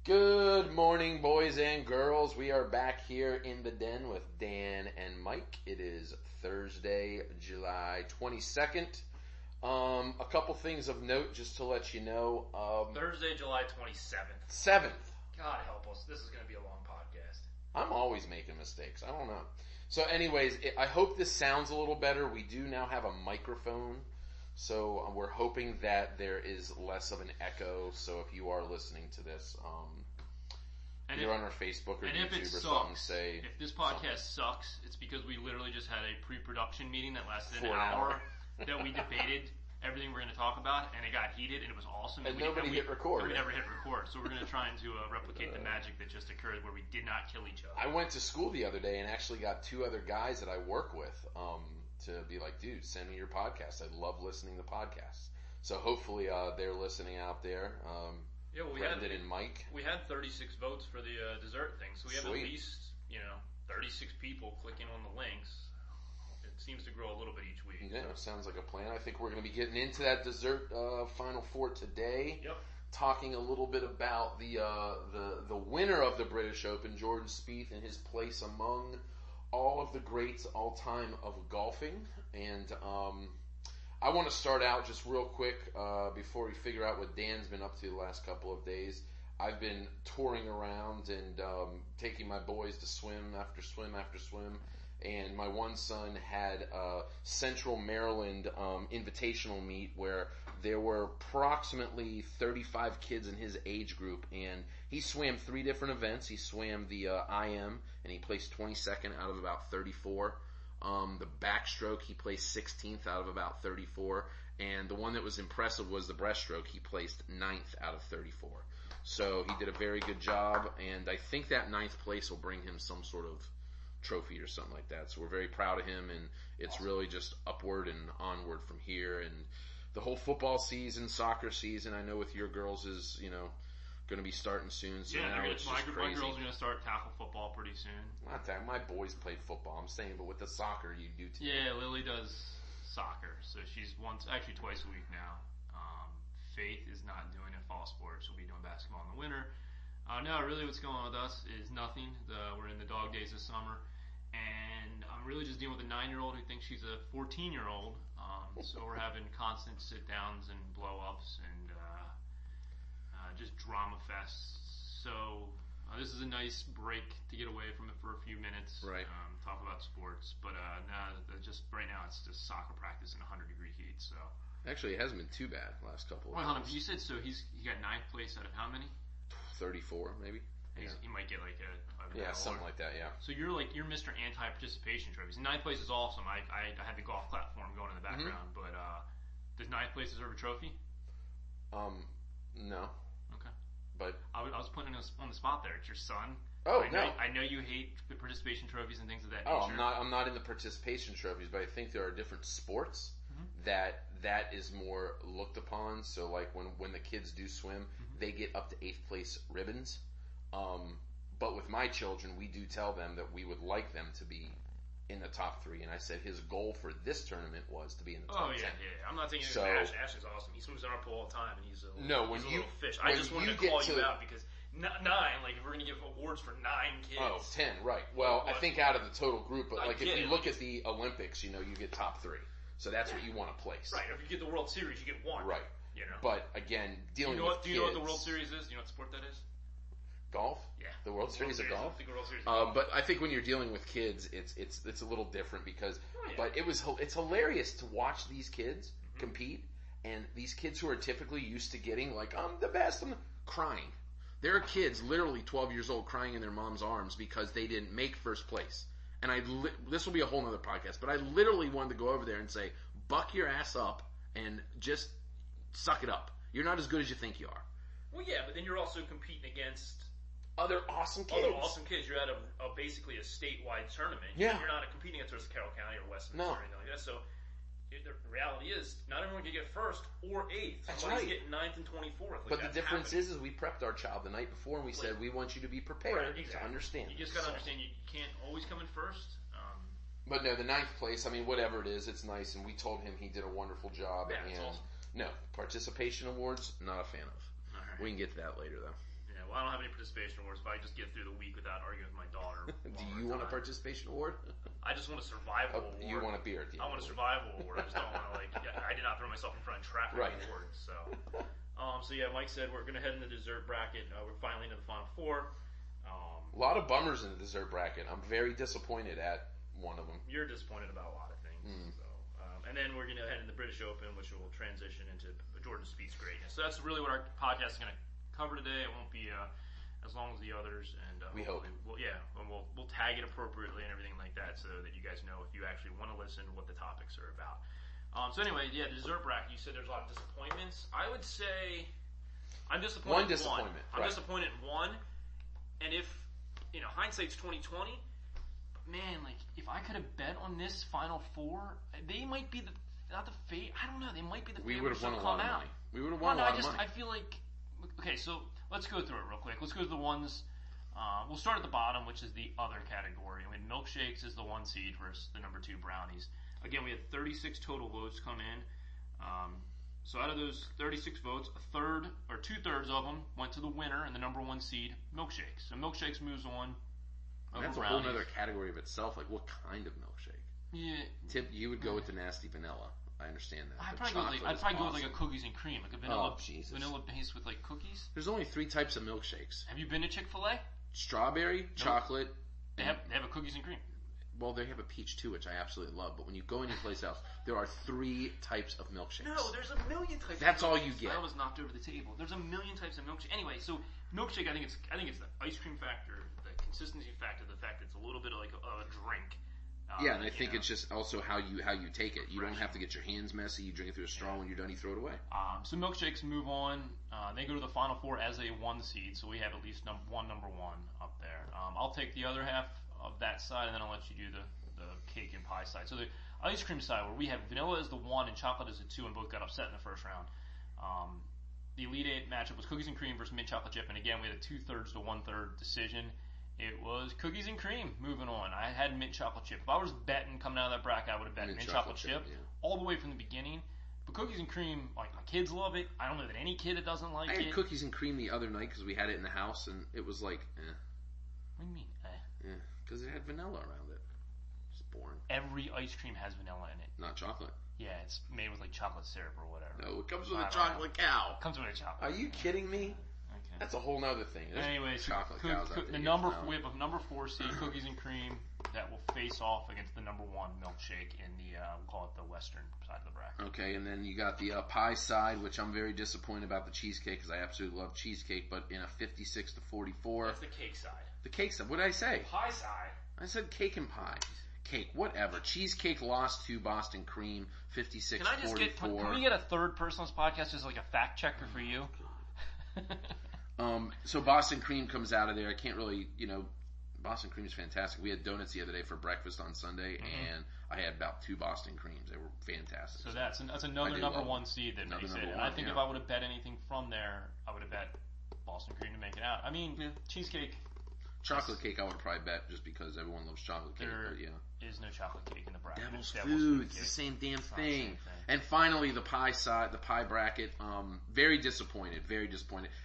Good morning, boys and girls. We are back here in the den with Dan and Mike. It is Thursday, July 22nd. A couple things of note just to let you know. Thursday, July 27th. 7th. God help us. This is going to be a long podcast. I'm always making mistakes. I don't know. So anyways, I hope this sounds a little better. We do now have a microphone. So we're hoping that there is less of an echo. So if you are listening to this, you're on our Facebook or YouTube or something, say... If this podcast sucks, it's because we literally just had a pre-production meeting that lasted For an an hour that we debated everything we're going to talk about, and it got heated, and it was awesome. And nobody hit record. We never hit record, so we're going to try and replicate the magic that just occurred where we did not kill each other. I went to school the other day and actually got two other guys that I work with to be like, dude, send me your podcast. I love listening to podcasts. So hopefully they're listening out there. Yeah, well, Brendan and Mike. We had 36 votes for the dessert thing, so we have at least 36 people clicking on the links. It seems to grow a little bit each week. Yeah, sounds like a plan. I think we're going to be getting into that dessert Final Four today. Yep. Talking a little bit about the winner of the British Open, Jordan Spieth, and his place among all of the greats all time of golfing. And I want to start out just real quick before we figure out what Dan's been up to the last couple of days. I've been touring around and taking my boys to swim after swim after swim. And my one son had a Central Maryland invitational meet where there were approximately 35 kids in his age group. And he swam 3 different events. He swam the IM, and he placed 22nd out of about 34. The backstroke, he placed 16th out of about 34. And the one that was impressive was the breaststroke. He placed 9th out of 34. So he did a very good job. And I think that 9th place will bring him some sort of trophy or something like that. So we're very proud of him, and it's really just upward and onward from here. And the whole football season, soccer season, I know with your girls is, going to be starting soon. So now it's just crazy. My girls are going to start tackle football pretty soon. Not that my boys played football, I'm saying, but with the soccer you do too. Yeah, Lily does soccer, so she's twice a week now. Faith is not doing a fall sport. She'll be doing basketball in the winter. No, really what's going on with us is nothing. We're in the dog days this summer. And I'm really just dealing with a 9-year-old who thinks she's a 14-year-old. So we're having constant sit-downs and blow-ups and just drama fests. So this is a nice break to get away from it for a few minutes. Right. Talk about sports. But just right now it's just soccer practice in 100-degree heat. So Actually, it hasn't been too bad the last couple of Hold on, months. you said so he got 9th place out of how many? 34, maybe. He might get like a something like that. Yeah. So you're Mr. Anti-participation trophies. 9th place is awesome. I had the golf platform going in the background, but does 9th place deserve a trophy? No. Okay. But I was putting us on the spot there. It's your son. Oh, I know you hate the participation trophies and things of that Oh, nature. I'm not in the participation trophies, but I think there are different sports that is more looked upon. So like when the kids do swim, they get up to 8th place ribbons. But with my children, we do tell them that we would like them to be in the top 3. And I said his goal for this tournament was to be in the top 10. Yeah. I'm not thinking So- Ash. Ash is awesome. He swims in our pool all the time, and he's a little fish. I when just wanted you to get call to- you out because 9, like if we're going to give awards for 9 kids. Oh, 10, right. Well, I think out of the total group, but like if you look like at the Olympics, you get top 3. So that's what you want to place. Right, if you get the World Series, you get 1. Right. But But again, dealing do you with kids. know what the World Series is? Do you know what sport that is? Golf? Yeah. The World Series of golf? I think World Series of golf. But I think when you're dealing with kids, it's a little different because, but it's hilarious to watch these kids compete, and these kids who are typically used to getting like, I'm the best, crying. There are kids literally 12 years old crying in their mom's arms because they didn't make first place. And this will be a whole nother podcast, but I literally wanted to go over there and say, buck your ass up and just suck it up. You're not as good as you think you are. Well, yeah, but then you're also competing against Other awesome kids. You're at basically a statewide tournament. Yeah. You're not competing against Carroll County or Westminster or anything like that. So the reality is, not everyone can get 1st or 8th. That's Somebody's right. getting 9th and 24th. But the difference is we prepped our child the night before and we said we want you to be prepared to understand. You just got to understand you can't always come in first. But no, the 9th place, whatever it is, it's nice, and we told him he did a wonderful job. Yeah, it's awesome. No, participation awards, not a fan of. All right. We can get to that later, though. Yeah, Yeah, well, I don't have any participation awards, but I just get through the week without arguing with my daughter. Do you want a participation award? I just want a survival award. You want a beer at the end. I want a survival award. I just don't want to, I did not throw myself in front of traffic award. So, yeah, Mike said we're going to head in the dessert bracket. We're finally into the Final Four. A lot of bummers in the dessert bracket. I'm very disappointed at one of them. You're disappointed about a lot of things. So, and then we're going to head in the British Open, which will transition into Jordan Spieth's greatness. So that's really what our podcast is going to cover today. It won't be as long as the others, and we hope. We'll tag it appropriately and everything like that, so that you guys know if you actually want to listen what the topics are about. So anyway, the dessert bracket. You said there's a lot of disappointments. I would say I'm disappointed. One disappointment. I'm disappointed in one, and if hindsight's 20/20. Man, like if I could have bet on this Final Four, they might be not the fate. I don't know. They might be the. We would have won a lot of money. We would have won a lot of money. I feel like. Okay, so let's go through it real quick. Let's go to the ones. We'll start at the bottom, which is the other category. I mean, milkshakes is the 1 seed versus the number 2 brownies. Again, we had 36 total votes come in. So out of those 36 votes, a third or 2/3 of them went to the winner and the number 1 seed, milkshakes. So milkshakes moves on. That's a whole other category of itself. Like, what kind of milkshake? Yeah. Tip, you would go with the nasty vanilla. I understand that. I'd probably go with like a cookies and cream, like a vanilla base with like cookies. There's only 3 types of milkshakes. Have you been to Chick-fil-A? Strawberry, chocolate. They have a cookies and cream. Well, they have a peach too, which I absolutely love. But when you go any place else, there are 3 types of milkshakes. No, there's a million types. That's of all you get. I was knocked over the table. There's a million types of milkshake. Anyway, so milkshake, I think it's the ice cream factor, the consistency factor, the fact that it's a little bit of like a drink. Yeah, and I think it's just also how you take it. You don't have to get your hands messy. You drink it through a straw. When you're done, you throw it away. So milkshakes move on. They go to the Final Four as a 1 seed, so we have at least number one up there. I'll take the other half of that side, and then I'll let you do the cake and pie side. So the ice cream side, where we have vanilla as the 1 and chocolate as the 2, and both got upset in the first round. The Elite 8 matchup was cookies and cream versus mint chocolate chip, and again, we had a 2/3 to 1/3 decision. It was cookies and cream moving on. I had mint chocolate chip. If I was betting coming out of that bracket, I would have bet mint chocolate chip all the way from the beginning. But cookies and cream, like my kids love it. I don't know that any kid that doesn't like it. I had cookies and cream the other night because we had it in the house, and it was like, eh. What do you mean, eh? Yeah, because it had vanilla around it. It's boring. Every ice cream has vanilla in it. Not chocolate. Yeah, it's made with like chocolate syrup or whatever. No, it comes with a chocolate cow. It comes with a chocolate. Are you kidding me? Okay. That's a whole nother thing. Anyway, chocolate cows out there. The number 4 seed, cookies and cream, that will face off against the number 1 milkshake in the we'll call it the western side of the bracket. Okay, and then you got the pie side, which I'm very disappointed about the cheesecake because I absolutely love cheesecake, but in a 56 to 44. That's the cake side. The cake side. What did I say? Pie side. I said cake and pie. Cake, whatever. Cheesecake lost to Boston Cream, 56-44. Can we get a third person on this podcast, just like a fact checker for you? So Boston Cream comes out of there. I can't really, Boston Cream is fantastic. We had donuts the other day for breakfast on Sunday, and I had about 2 Boston Creams. They were fantastic. So that's another number 1 seed that makes it. And I think if I would have bet anything from there, I would have bet Boston Cream to make it out. I mean, cheesecake. Chocolate cake I would probably bet just because everyone loves chocolate cake. There is no chocolate cake in the bracket. Devil's Food. It's the same damn thing. And finally, the pie side, the pie bracket. Very disappointed.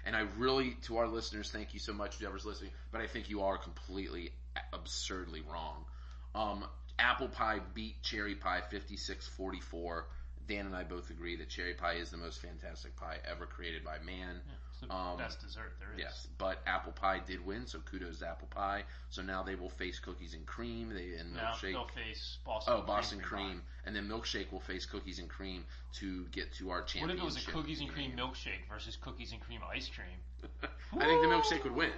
And I really, to our listeners, thank you so much, whoever's listening. But I think you are completely, absurdly wrong. Apple pie beat cherry pie 56-44. Dan and I both agree that cherry pie is the most fantastic pie ever created by man. Yeah, it's the best dessert there is. Yes, but apple pie did win, so kudos to apple pie. So now they will face cookies and cream. Milkshake. They'll face Boston Cream. And then milkshake will face cookies and cream to get to our championship. What if it was a cookies and cream milkshake versus cookies and cream ice cream? I think the milkshake would win.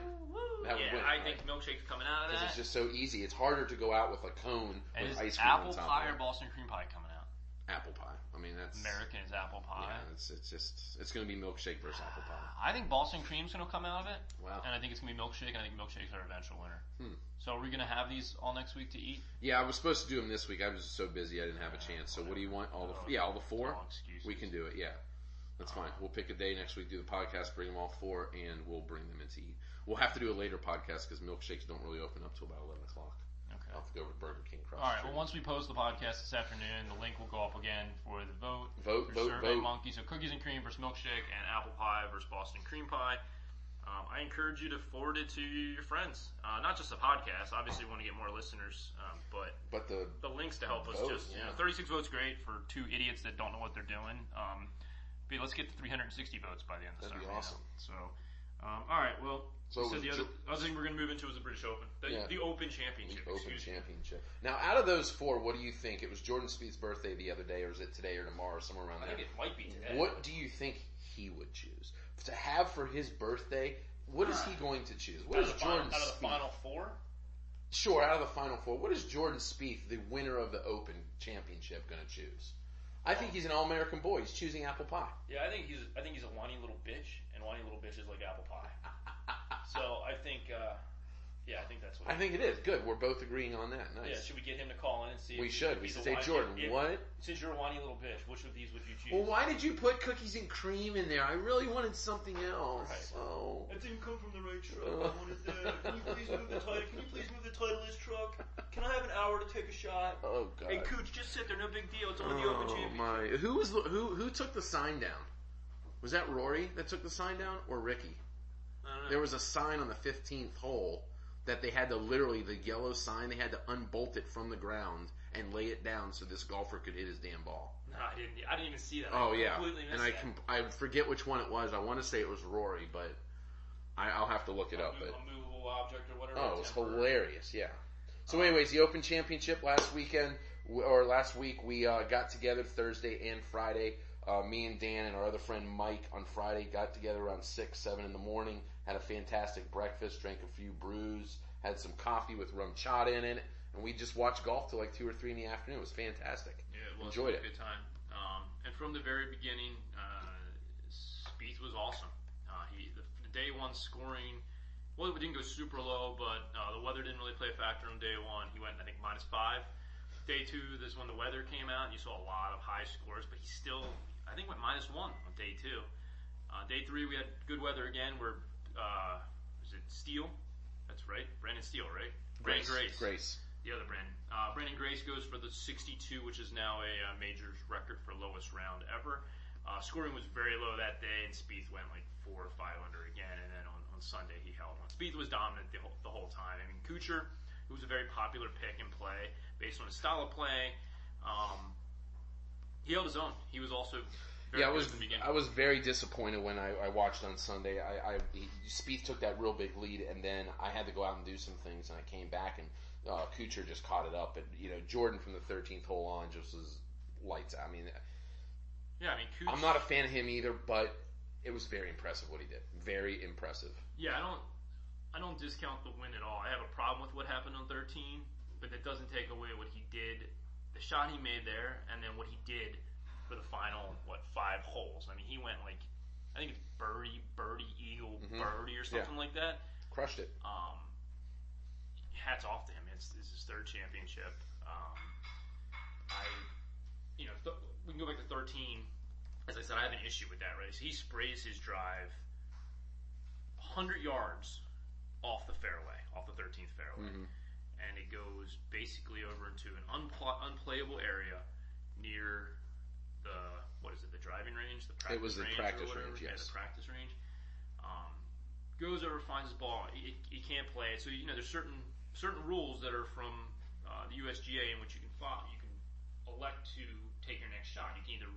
That would win. I think milkshake's coming out of that. Because it's just so easy. It's harder to go out with a cone with ice cream on top of it. Apple pie or Boston cream pie coming out? Apple pie. I mean, that's American is apple pie. Yeah, it's going to be milkshake versus apple pie. I think Boston cream's going to come out of it. Wow. And I think it's going to be milkshake, and I think milkshake's our eventual winner. So are we going to have these all next week to eat? Yeah, I was supposed to do them this week. I was just so busy I didn't have a chance. So what do you want? All the 4? We can do it. Yeah, that's fine. We'll pick a day next week, do the podcast, bring them all 4, and we'll bring them in to eat. We'll have to do a later podcast because milkshakes don't really open up till about 11 o'clock. Okay. I'll have to go over to Burger King. All right. Well, once we post the podcast this afternoon, the link will go up again for the vote. Vote. Survey Monkey. So cookies and cream versus milkshake, and apple pie versus Boston cream pie. I encourage you to forward it to your friends. Not just the podcast. Obviously, we want to get more listeners, but the links to help us. Vote, Just 36 votes, great for two idiots that don't know what they're doing. But let's get to 360 votes by the end of the That'd summer. be awesome. So, all right. Well, So the other thing we're going to move into is the British Open, the Open Championship. The Open Championship. Now, out of those four, what do you think? It was Jordan Spieth's birthday the other day, or is it today or tomorrow, or somewhere around there? I think it might be today. What do you think he would choose to have for his birthday? What is he going to choose? What is Jordan out of the Spieth? Final Four? Sure, out of the Final Four. What is Jordan Spieth, the winner of the Open Championship, going to choose? I think he's an all-American boy. He's choosing apple pie. Yeah, I think he's a whiny little bitch, and whiny little bitches like apple pie. So I think, I think that's what. I think it is good. We're both agreeing on that. Nice. Yeah, should we get him to call in and see? We if should. If We he's should a say, whiny- Jordan, what? Since you're a whiny little bitch, which of these would you choose? Well, why did you put cookies and cream in there? I really wanted something else. Right. Oh. That didn't come from the right truck. I wanted that. Can you please move the title? Can you please move the title of this truck? Can I have an hour to take a shot? Oh God. Hey, Cooch, just sit there. No big deal. It's only the Open Championship. My! Who took the sign down? Was that Rory that took the sign down, or Ricky? I don't know. There was a sign on the 15th hole that they had to literally, the yellow sign, they had to unbolt it from the ground and lay it down so this golfer could hit his damn ball. No, I didn't even see that. Oh I yeah, completely missed and that. I forget which one it was. I want to say it was Rory, but I'll have to look it up. But A movable object or whatever. oh, it was temporary. hilarious. Yeah. So, anyways, the Open Championship last week we got together Thursday and Friday. Me and Dan and our other friend Mike on Friday got together around 6, 7 in the morning. Had a fantastic breakfast, drank a few brews, had some coffee with rum chata in it, and we just watched golf till like 2 or 3 in the afternoon. It was fantastic. Yeah, it was. Enjoyed It was a good time. And from the very beginning, Spieth was awesome. The day one scoring, well, it didn't go super low, but the weather didn't really play a factor on day one. He went, I think, -5. Day two, this is when the weather came out, and you saw a lot of high scores, but he still, I think, went -1 on day two. Day three, we had good weather again. Where was it Steele? That's right, Brandon Steele, right? Brandon Grace. The other Brandon. Brandon Grace goes for the 62, which is now a majors record for lowest round ever. Scoring was very low that day, and Spieth went like 4 or 5 under again, and then on Sunday he held on. Spieth was dominant the whole time. I mean, Kuchar, who was a very popular pick and play based on his style of play, he held his own. He was also very good at the beginning. I was very disappointed when I watched on Sunday. Spieth took that real big lead, and then I had to go out and do some things, and I came back, and Kuchar just caught it up. And Jordan from the 13th hole on just was lights out. I mean, Kuchar, I'm not a fan of him either, but it was very impressive what he did. Very impressive. Yeah, I don't discount the win at all. I have a problem with what happened on 13, but that doesn't take away what he did, the shot he made there, and then what he did for the final 5 holes. I mean, he went like, I think it's birdie, eagle, birdie, or something like that. Crushed it. Hats off to him. It's his 3rd championship. We can go back to 13. As I said, I have an issue with that, right? So he sprays his drive 100 yards off the fairway, off the 13th fairway, and it goes basically over into an unplayable area near the driving range, the practice range. It was the practice range, yes. Yeah, the practice range. Goes over, finds his ball. He can't play it. So there's certain rules that are from the USGA in which you can follow. You can elect to take your next shot. You can either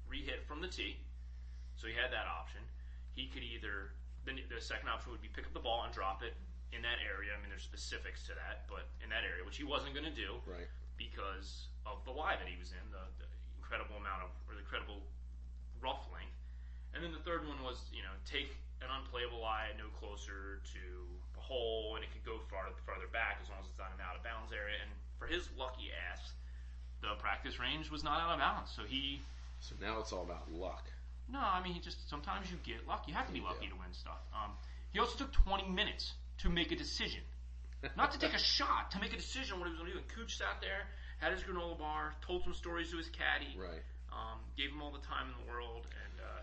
re-hit from the tee. So he had that option. He could either, the second option would be pick up the ball and drop it in that area. I mean, there's specifics to that, but in that area, which he wasn't going to do, right, because of the lie that he was in, the incredible rough length. And then the third one was, take an unplayable lie no closer to the hole, and it could go farther back as long as it's not an out of bounds area. And for his lucky ass, the practice range was not out of bounds. So now it's all about luck. No, I mean, sometimes you get lucky. You have to be lucky to win stuff. He also took 20 minutes to make a decision. Not to take a shot, to make a decision on what he was going to do. And Cooch sat there, had his granola bar, told some stories to his caddy. Right. Gave him all the time in the world.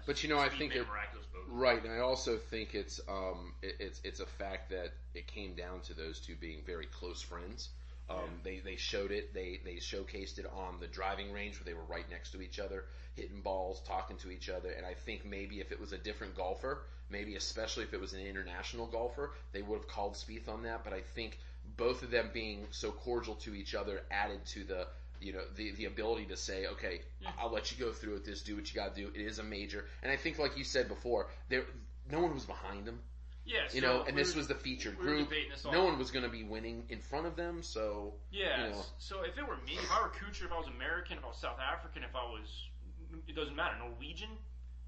But I think miraculous boat. Right, and I also think it's a fact that it came down to those two being very close friends. They showed it. They showcased it on the driving range where they were right next to each other, hitting balls, talking to each other. And I think maybe if it was a different golfer, maybe especially if it was an international golfer, they would have called Spieth on that. But I think both of them being so cordial to each other added to the ability to say, okay, I'll let you go through with this, do what you got to do. It is a major. And I think, like you said before, no one was behind him. Yeah, and this was the featured group. No one was going to be winning in front of them, so... Yeah, so if it were me, if I were Kuchar, if I was American, if I was South African, if I was... It doesn't matter, Norwegian,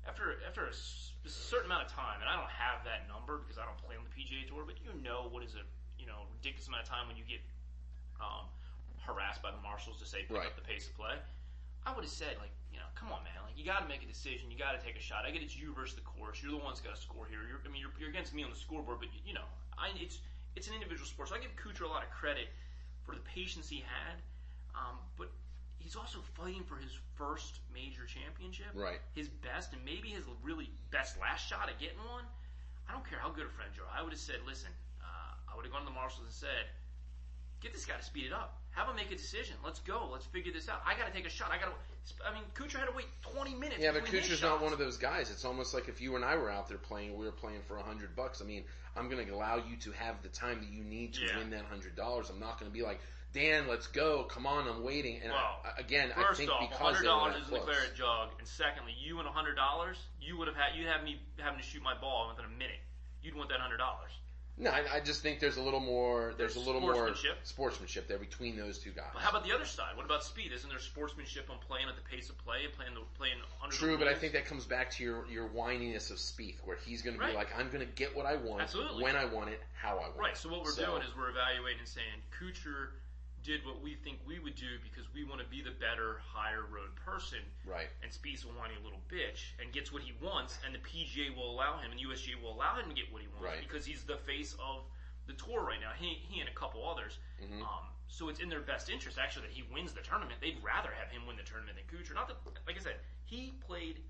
after a certain amount of time, and I don't have that number because I don't play on the PGA Tour, but what is a ridiculous amount of time when you get harassed by the marshals to say pick up the pace of play, I would have said, come on, man. You got to make a decision. You got to take a shot. I get it's you versus the course. You're the one that's got to score here. You're against me on the scoreboard, but it's an individual sport. So I give Kuchar a lot of credit for the patience he had, but he's also fighting for his first major championship, right? His best, and maybe his really best last shot at getting one. I don't care how good a friend you are. I would have said, listen, I would have gone to the marshals and said, get this guy to speed it up. Have him make a decision. Let's go. Let's figure this out. I got to take a shot. Kuchar had to wait 20 minutes. Yeah, but Kuchar's not one of those guys. It's almost like if you and I were out there playing, we were playing for $100. I'm going to allow you to have the time that you need to win that $100. I'm not going to be like, Dan, let's go. Come on, I'm waiting. And I think first because off, $100 isn't the claret jug. And secondly, you and $100, you'd have me having to shoot my ball within a minute. You'd want that $100. No, I just think there's a little more. There's a little more sportsmanship there between those two guys. But how about the other side? What about Spieth? Isn't there sportsmanship on playing at the pace of play and playing under? True, but I think that comes back to your whininess of Spieth, where he's going to be like, I'm going to get what I want, when I want it, how I want it. Right. So what we're doing is we're evaluating and saying Kuchar did what we think we would do because we want to be the better, higher road person. Right. And Spieth's a whiny little bitch and gets what he wants, and the PGA will allow him, and USGA will allow him to get what he wants because he's the face of the tour right now. He and a couple others. Mm-hmm. So it's in their best interest, actually, that he wins the tournament. They'd rather have him win the tournament than Kuchar. Not that, like I said, he played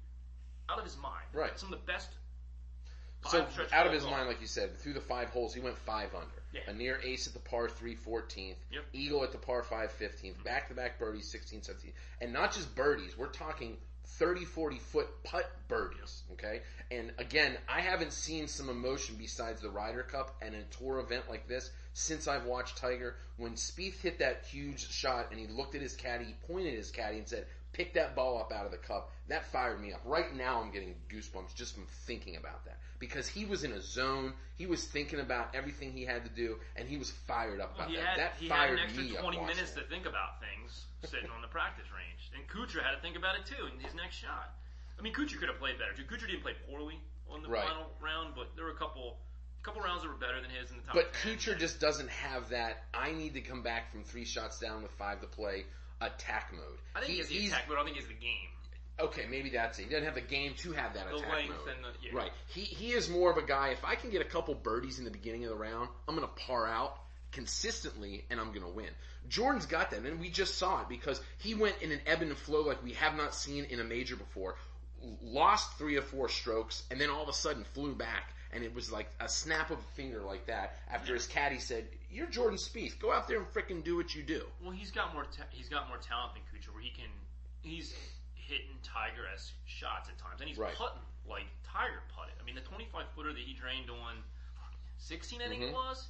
out of his mind. Right. Some of the best. So out of his mind, like you said, through the 5 holes, he went 5 under. Yeah. A near ace at the par 3 14th. Yep. Eagle at the par 5 15th. Back-to-back birdies 16, 17. And not just birdies. We're talking 30, 40-foot putt birdies. Okay? And again, I haven't seen some emotion besides the Ryder Cup and a tour event like this since I've watched Tiger. When Spieth hit that huge shot and he looked at his caddy, he pointed at his caddy and said, pick that ball up out of the cup. That fired me up. Right now I'm getting goosebumps just from thinking about that. Because he was in a zone, he was thinking about everything he had to do, and he was fired up about that. He fired had an extra me 20 minutes to think about things sitting on the practice range. And Kuchar had to think about it too in his next shot. Kuchar could have played better too. Kuchar didn't play poorly on the final round, but there were a couple rounds that were better than his in the top 10. But Kuchar just doesn't have that, I need to come back from 3 shots down with 5 to play, attack mode. I think he has the attack mode. I don't think he has the game. Okay, maybe that's it. He doesn't have the game to have that the attack length mode. And Right. He is more of a guy, if I can get a couple birdies in the beginning of the round, I'm going to par out consistently and I'm going to win. Jordan's got that, and we just saw it because he went in an ebb and flow like we have not seen in a major before, lost 3 or 4 strokes, and then all of a sudden flew back. And it was like a snap of a finger like that after his caddy said, you're Jordan Spieth. Go out there and frickin' do what you do. Well, he's got more talent than Kuchar, where he's hitting Tiger-esque shots at times, and he's putting like Tiger putted. The 25-footer that he drained on 16, I think it was.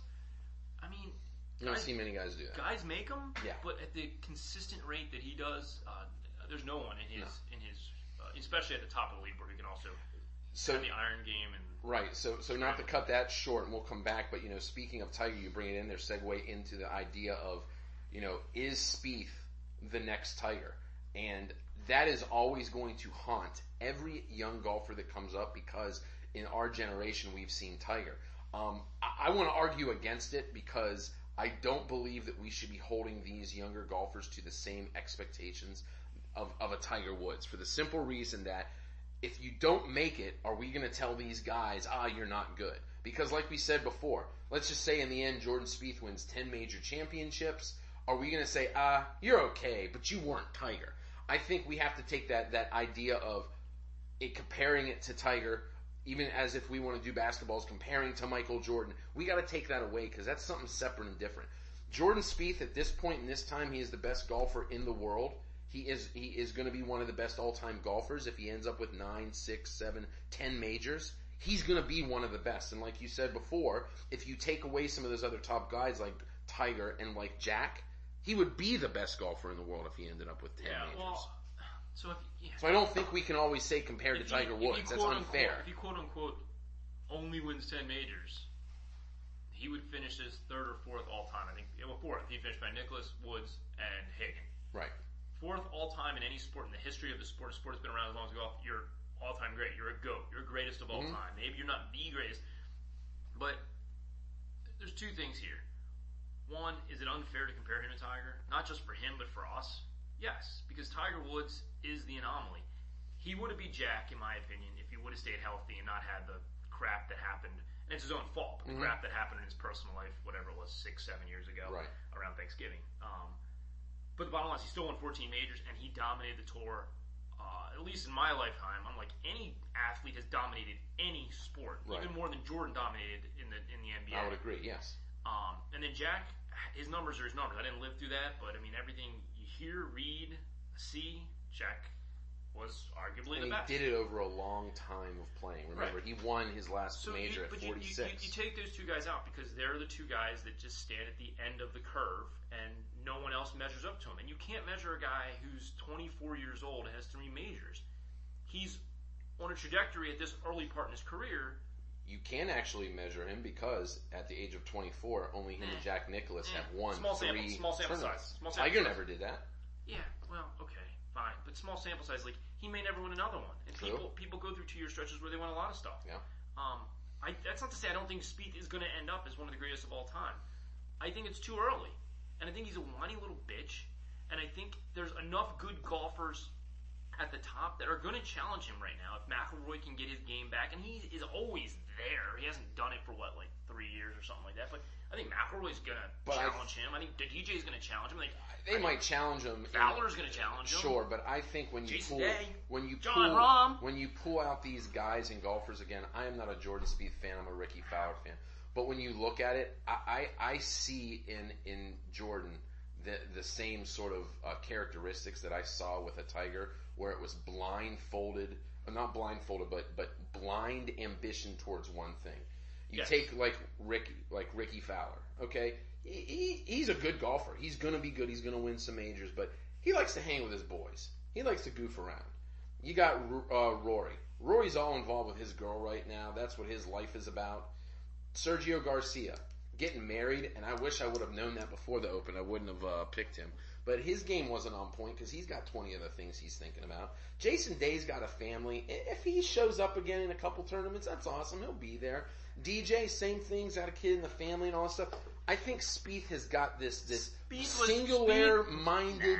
You don't see many guys do that. Guys make them, but at the consistent rate that he does, there's no one in his especially at the top of the leaderboard who can also have the iron game and. Right, so not to cut that short, and we'll come back, but, speaking of Tiger, you bring it in there, segue into the idea of, is Spieth the next Tiger? And that is always going to haunt every young golfer that comes up because in our generation we've seen Tiger. I want to argue against it because I don't believe that we should be holding these younger golfers to the same expectations of a Tiger Woods for the simple reason that if you don't make it, are we going to tell these guys, you're not good? Because like we said before, let's just say in the end Jordan Spieth wins 10 major championships. Are we going to say, you're okay, but you weren't Tiger? I think we have to take that idea of it, comparing it to Tiger, even as if we want to do basketballs, comparing to Michael Jordan. We got to take that away because that's something separate and different. Jordan Spieth at this point in this time, he is the best golfer in the world. He is going to be one of the best all-time golfers if he ends up with 9, 6, 7, 10 majors. He's going to be one of the best. And like you said before, if you take away some of those other top guys like Tiger and like Jack, he would be the best golfer in the world if he ended up with 10 majors. Well, so I don't think we can always say compared to Tiger Woods. That's unfair. If he quote-unquote only wins 10 majors, he would finish as third or fourth all-time. I think, fourth. He'd finish by Nicklaus, Woods, and Hagen. Right. Fourth all-time in any sport in the history of the sport. The sport has been around as long as golf. You're all-time great. You're a GOAT. You're greatest of all time. Maybe you're not the greatest. But there's two things here. One, is it unfair to compare him to Tiger? Not just for him, but for us? Yes, because Tiger Woods is the anomaly. He would have beat Jack, in my opinion, if he would have stayed healthy and not had the crap that happened. And it's his own fault, but the crap that happened in his personal life, whatever it was, 6, 7 years ago, around Thanksgiving. But the bottom line is he still won 14 majors, and he dominated the tour. At least in my lifetime, unlike any athlete has dominated any sport, even more than Jordan dominated in the NBA. I would agree, yes. And then Jack, his numbers are his numbers. I didn't live through that, but I mean everything you hear, read, see, Jack was arguably the best. He did it over a long time of playing. Remember, he won his last major at 46. You take those two guys out because they're the two guys that just stand at the end of the curve, and no one else measures up to him. And you can't measure a guy who's 24 years old and has 3 majors. He's on a trajectory at this early part in his career. You can actually measure him because at the age of 24, only him and Jack Nicklaus have won small sample tournaments. size. Tiger never did that. Yeah, well, okay, fine, but small sample size. Like he may never win another one, and people go through 2-year stretches where they win a lot of stuff. Yeah. That's not to say I don't think Spieth is going to end up as one of the greatest of all time. I think it's too early, and I think he's a whiny little bitch, and I think there's enough good golfers at the top that are going to challenge him right now. If McIlroy can get his game back, and he is always there. He hasn't done it for 3 years or something like that. But I think McIlroy's going to challenge him. I think DJ's going to challenge him. They might challenge him. Fowler's going to challenge him. Sure, but I think when you pull out these guys and golfers again, I am not a Jordan Spieth fan. I'm a Ricky Fowler fan. But when you look at it, I see in Jordan the same sort of characteristics that I saw with a Tiger, where it was not blindfolded, but blind ambition towards one thing. You take Ricky Fowler, okay? He's a good golfer. He's going to be good. He's going to win some majors, but he likes to hang with his boys. He likes to goof around. You got Rory. Rory's all involved with his girl right now. That's what his life is about. Sergio Garcia, getting married, and I wish I would have known that before the Open. I wouldn't have picked him. But his game wasn't on point because he's got 20 other things he's thinking about. Jason Day's got a family. If he shows up again in a couple tournaments, that's awesome. He'll be there. DJ, same thing. He's got a kid in the family and all that stuff. I think Spieth has got this singular-minded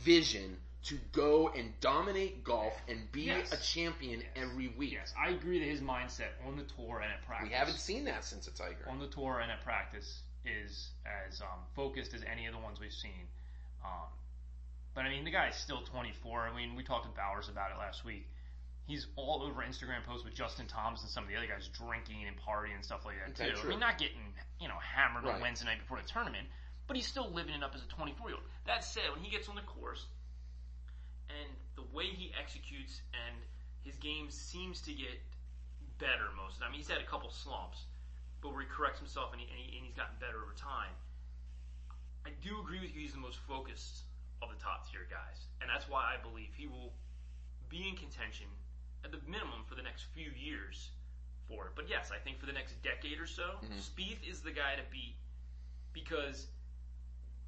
vision to go and dominate golf and be a champion every week. Yes, I agree that his mindset on the tour and at practice. We haven't seen that since a Tiger. On the tour and at practice is as focused as any of the ones we've seen. But I mean, the guy's still 24. I mean, we talked to Bowers about it last week. He's all over Instagram posts with Justin Thomas and some of the other guys drinking and partying and stuff like that too. True. I mean, not getting hammered on Wednesday night before the tournament, but he's still living it up as a 24-year-old. That said, when he gets on the course and the way he executes and his game seems to get better most of the time. I mean, he's had a couple slumps, but where he corrects himself and he's gotten better over time. I do agree with you. He's the most focused of the top tier guys, and that's why I believe he will be in contention at the minimum for the next few years for it. But yes, I think for the next decade or so, Spieth is the guy to beat because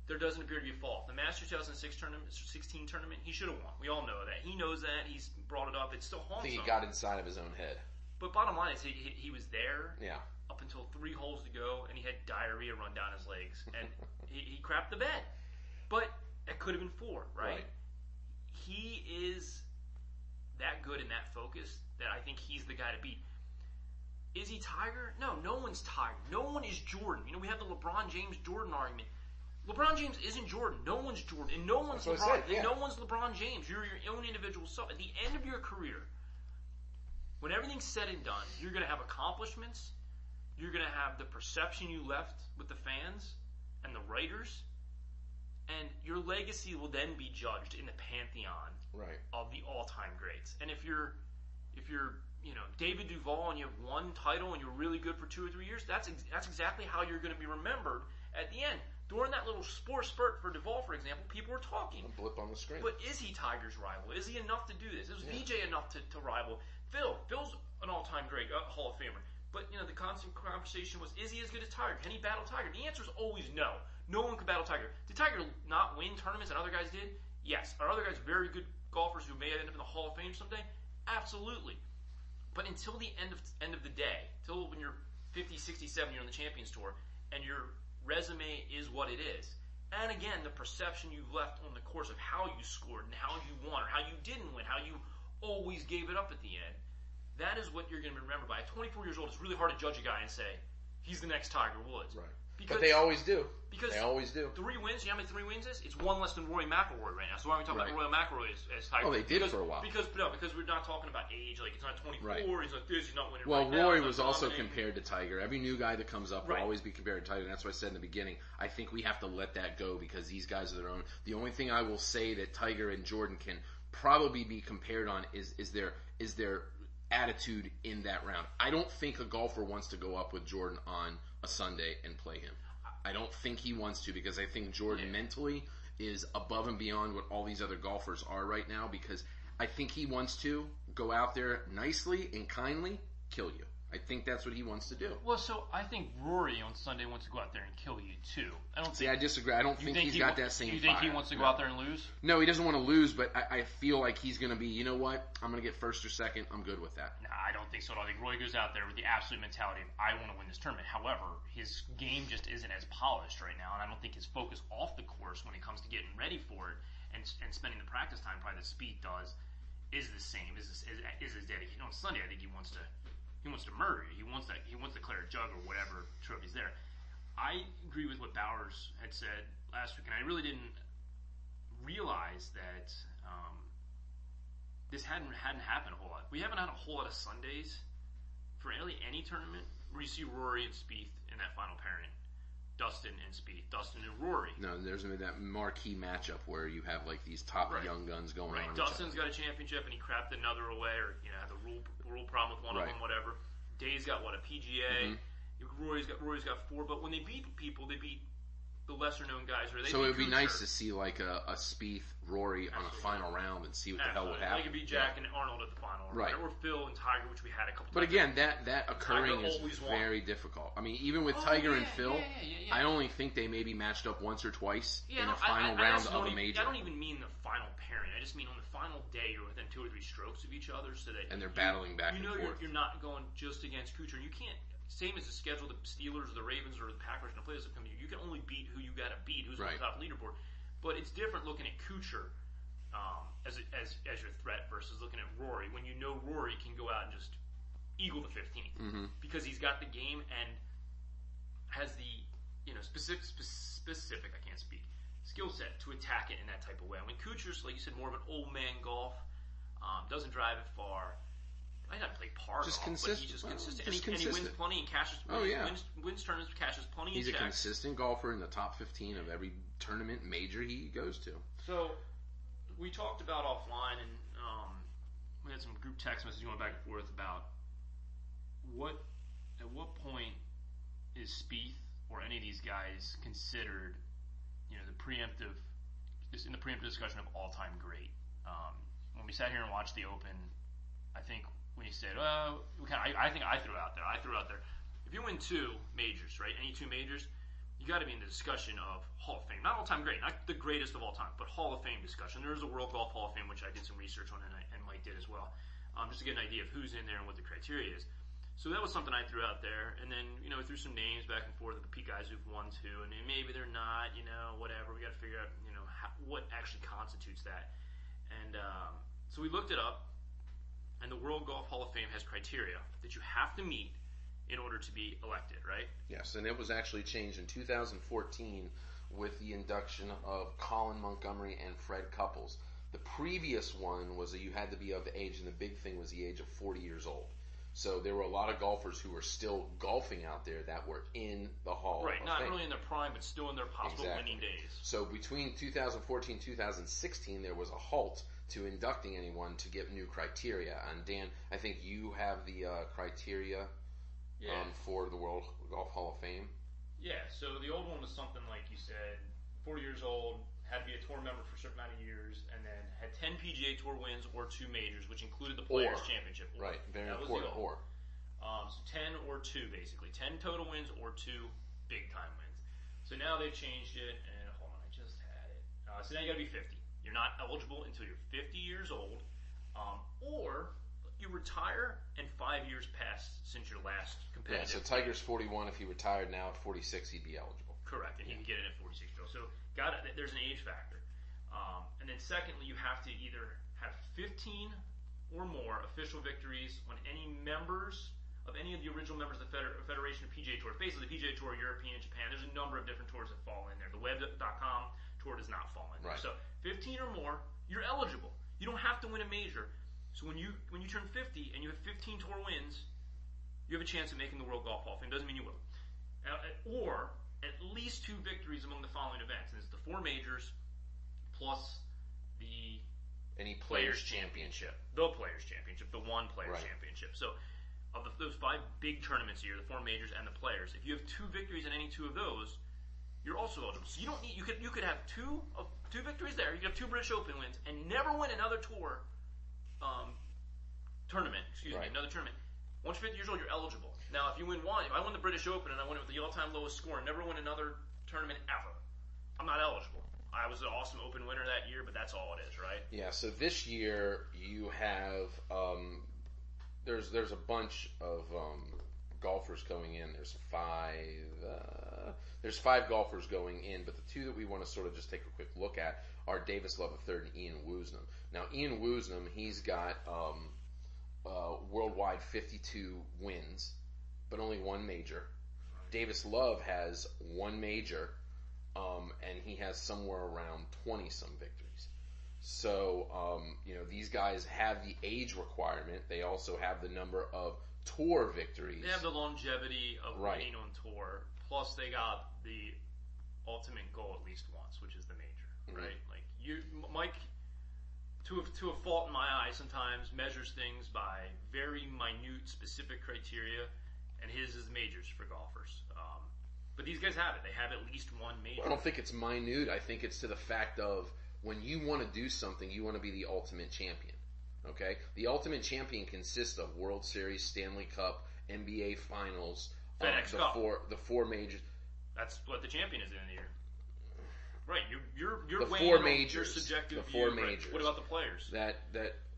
there doesn't appear to be a fall. The Masters 2016 tournament, he should have won. We all know that. He knows that. He's brought it up. It still haunts him. I think he got inside of his own head. But bottom line is he was there up until 3 holes to go, and he had diarrhea run down his legs, and he crapped the bed. But it could have been 4, right? He is that good and that focused that I think he's the guy to beat. Is he Tiger? No one's Tiger. No one is Jordan. We have the LeBron James Jordan argument. LeBron James isn't Jordan. No one's Jordan. And no one's LeBron. And no one's LeBron James. You're your own individual self. At the end of your career, when everything's said and done, you're going to have accomplishments. You're going to have the perception you left with the fans. and the writers, and your legacy will then be judged in the pantheon Right. of the all-time greats. And if you're David Duval and you have one title and you're really good for 2 or 3 years, that's exactly how you're going to be remembered at the end. During that little spurt for Duval, for example, people were talking. A blip on the screen. But is he Tiger's rival? Is he enough to do this? Is VJ enough to rival Phil's an all-time great, Hall of Famer. But the constant conversation was, is he as good as Tiger? Can he battle Tiger? The answer is always no. No one could battle Tiger. Did Tiger not win tournaments that other guys did? Yes. Are other guys very good golfers who may end up in the Hall of Fame someday? Absolutely. But until the end of the day, till when you're 50, 60, 70, you're on the Champions Tour, and your resume is what it is. And again, the perception you've left on the course of how you scored and how you won or how you didn't win, how you always gave it up at the end, that is what you're going to be remembered by. At 24 years old, it's really hard to judge a guy and say, he's the next Tiger Woods. Right. Because, but they always do. Because they always do. 3 wins, you know how many 3 wins is? It's 1 less than Rory McIlroy right now. So why are we talking about Rory McIlroy as Tiger? Oh, they did for a while. Because we're not talking about age. Like, it's not 24, right. He's not this, he's not winning well, right now. Rory was also compared to Tiger. Every new guy that comes up will always be compared to Tiger. And that's what I said in the beginning. I think we have to let that go because these guys are their own. The only thing I will say that Tiger and Jordan can probably be compared on is their attitude in that round. I don't think a golfer wants to go up with Jordan on a Sunday and play him. I don't think he wants to because I think Jordan mentally is above and beyond what all these other golfers are right now because I think he wants to go out there nicely and kindly kill you. I think that's what he wants to do. Well, so I think Rory on Sunday wants to go out there and kill you too. I disagree. I don't think he's got that same fire. You think he wants to go out there and lose? No, he doesn't want to lose, but I feel like he's going to be, you know what? I'm going to get first or second. I'm good with that. No, I don't think so at all. I think Rory goes out there with the absolute mentality of, I want to win this tournament. However, his game just isn't as polished right now, and I don't think his focus off the course when it comes to getting ready for it and spending the practice time probably that Spieth does is the same, is his dedication. On Sunday, I think he wants to murder you. He wants to clear a jug or whatever trophy's there. I agree with what Bowers had said last week, and I really didn't realize that this hadn't happened a whole lot. We haven't had a whole lot of Sundays for really any tournament where you see Rory and Spieth in that final pairing. Dustin and Spieth, Dustin and Rory. No, there's going to be that marquee matchup where you have like these top young guns going on. Dustin's got a championship and he crapped another away, or had the rule problem with one of them, whatever. Day's got a PGA. Mm-hmm. Rory's got 4, but when they beat people, they beat the lesser known guys. So it would be nice to see like a Spieth Rory on a final round and see what the hell would happen. Like it be Jack and Arnold at the final, or Phil and Tiger, which we had a couple. But times. Again, that occurring is very difficult. I mean, even with Tiger and Phil, I only think they maybe matched up once or twice in a final round of a major. I don't even mean the final pairing. I just mean on the final day you're within 2 or 3 strokes of each other, so that they're battling back and forth. You're not going just against Kuchar. You can't. Same as the schedule, the Steelers or the Ravens or the Packers and the players that come to you. You can only beat who you got to beat, who's on the top leaderboard. But it's different looking at Kuchar as your threat versus looking at Rory when you know Rory can go out and just eagle the 15th because he's got the game and has the specific I can't speak skill set to attack it in that type of way. I mean, Kuchar's, like you said, more of an old man golf. Doesn't drive it far. I not play par just golf, but he's just consistent. And he wins plenty and cashes. Wins tournaments, cashes plenty. He's a consistent golfer in the top 15 of every tournament major he goes to. So we talked about offline, and we had some group text messages going back and forth about at what point is Spieth or any of these guys considered, in the preemptive discussion of all-time great. When we sat here and watched the Open, I think when you said, I think I threw out there, if you win 2 majors, right, any 2 majors, you got to be in the discussion of Hall of Fame. Not all-time great, not the greatest of all time, but Hall of Fame discussion. There is a World Golf Hall of Fame, which I did some research on, and Mike did as well, just to get an idea of who's in there and what the criteria is. So that was something I threw out there, and then, we threw some names back and forth of the guys who've won 2, and maybe they're not, whatever. We got to figure out, what actually constitutes that. And so we looked it up. And the World Golf Hall of Fame has criteria that you have to meet in order to be elected, right? Yes, and it was actually changed in 2014 with the induction of Colin Montgomery and Fred Couples. The previous one was that you had to be of age, and the big thing was the age of 40 years old. So there were a lot of golfers who were still golfing out there that were in the Hall Right, of not Fame. really in their prime, but still in their possible winning days. So between 2014 2016, there was a halt to inducting anyone to get new criteria. And Dan, I think you have the criteria for the World Golf Hall of Fame. Yeah, so the old one was something like you said, 40 years old, had to be a tour member for a certain amount of years, and then had 10 PGA Tour wins or 2 majors, which included the Players' Championship. Right, very that important. Was so 10 or 2, basically. 10 total wins or 2 big-time wins. So now they've changed it, and hold on, I just had it. So now you got to be 50. You're not eligible until you're 50 years old, or you retire and 5 years pass since your last competitive. Yeah, so Tiger's 41. If he retired now at 46, he'd be eligible. Correct, and he can get in at 46 years old. So there's an age factor. And then secondly, you have to either have 15 or more official victories on any members of any of the original members of the Federation of PGA Tour. Basically, the PGA Tour, European, Japan. There's a number of different tours that fall in there. The Web.com tour does not fall in there. Right. So 15 or more, you're eligible. You don't have to win a major. So when you turn 50 and you have 15 tour wins, you have a chance of making the World Golf Hall of Fame. Doesn't mean you will. Or at least 2 victories among the following events. And it's the 4 majors plus the Any Players' Championship. The Players' Championship, the one Players' Right. Championship. So of those 5 big tournaments a year, the 4 majors and the Players, if you have 2 victories in any 2 of those, you're also eligible. So you don't need you could have 2 victories there. You could have 2 British Open wins and never win another tour tournament. Another tournament. Once you're 50 years old, you're eligible. Now, if you win one, if I win the British Open and I win it with the all-time lowest score and never win another tournament ever, I'm not eligible. I was an awesome Open winner that year, but that's all it is, right? Yeah. So this year you have there's a bunch of golfers going in. There's 5 golfers going in, but the 2 that we want to sort of just take a quick look at are Davis Love III and Ian Woosnam. Now, Ian Woosnam, he's got worldwide 52 wins, but only 1 major. Davis Love has 1 major, and he has somewhere around 20-some victories. So, these guys have the age requirement. They also have the number of tour victories. They have the longevity of winning on tour, plus they got the ultimate goal at least once, which is the major, right? Like Mike, to a fault in my eyes, sometimes measures things by very minute, specific criteria, and his is majors for golfers. But these guys have it. They have at least 1 major. I don't think it's minute. I think it's to the fact of when you want to do something, you want to be the ultimate champion. Okay? The ultimate champion consists of World Series, Stanley Cup, NBA Finals, FedEx Cup. The 4 majors. That's what the champion is in the year. Right, you're The weighing 4 on majors. your subjective The 4 view. majors. What about the Players? That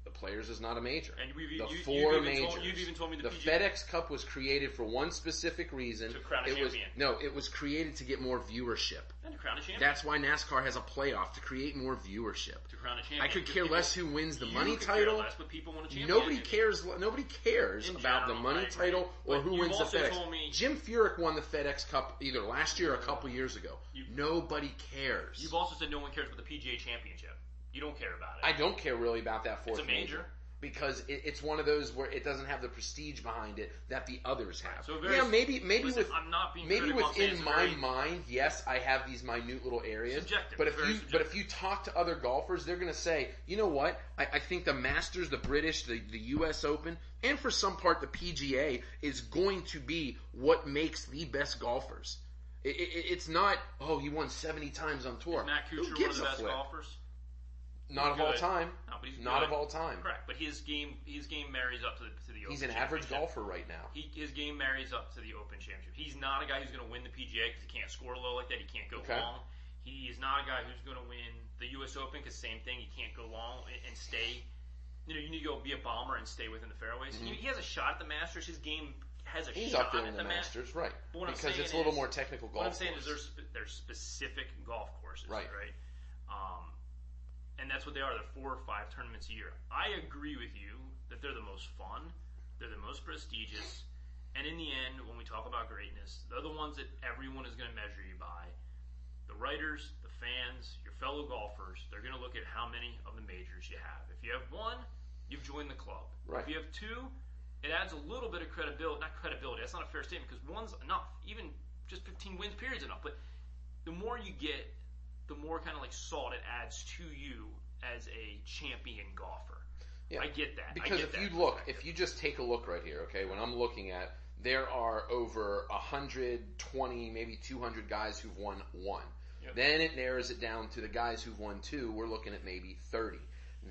the Players is not a major. And the you've 4 even majors. you've even told me the PGA FedEx Cup was created for one specific reason. To crown a champion. It was created to get more viewership. And to crown a champion. That's why NASCAR has a playoff, to create more viewership. To crown a champion. I could care less who wins the money could title. Care less, but people want a champion. Nobody cares In about the general, money right, title right. or But who you've wins the also FedEx. told me- Jim Furyk won the FedEx Cup either last year or a couple years ago. Nobody cares. You've also said no one cares about the PGA Championship. You don't care about it. I don't care really about that 4th It's a major. because it's one of those where it doesn't have the prestige behind it that the others have. So maybe listen, I'm not being maybe critical, I'm saying within it's my very mind, yes, I have these minute little areas. Subjective, But very if you talk to other golfers, they're going to say, you know what? I think the Masters, the British, the U.S. Open, and for some part the PGA is going to be what makes the best golfers. It's not, he won 70 times on tour. Is Matt Who Kuchar one of gives the a best flip? golfers? Not of all time. No, but he's Not good. of all time. Correct, but his game marries up to the Open He's an average Championship. golfer right now. His game marries up to the Open Championship. He's not a guy who's going to win the PGA because he can't score low like that. He can't go Okay. long. He is not a guy who's going to win the U.S. Open because same thing. He can't go long and stay. You need to go be a bomber and stay within the fairways. Mm-hmm. He has a shot at the Masters. His game has a He's shot up there at in the Masters, right? But what I'm Because saying it's a little is- more technical golf What I'm saying course. is there's specific golf courses, Right. And that's what they are. They're 4 or 5 tournaments a year. I agree with you that they're the most fun, they're the most prestigious, and in the end, when we talk about greatness, they're the ones that everyone is going to measure you by. The writers, the fans, your fellow golfers, they're going to look at how many of the majors you have. If you have 1, you've joined the club. Right. If you have 2, it adds a little bit of credibility. Not credibility. That's not a fair statement because one's enough. Even just 15 wins period is enough. But the more you get, the more kind of like salt it adds to you as a champion golfer. Yeah. I get that. Because if you just take a look right here, okay, when I'm looking at, there are over 120, maybe 200 guys who've won one. Yep. Then it narrows it down to the guys who've won two. We're looking at maybe 30.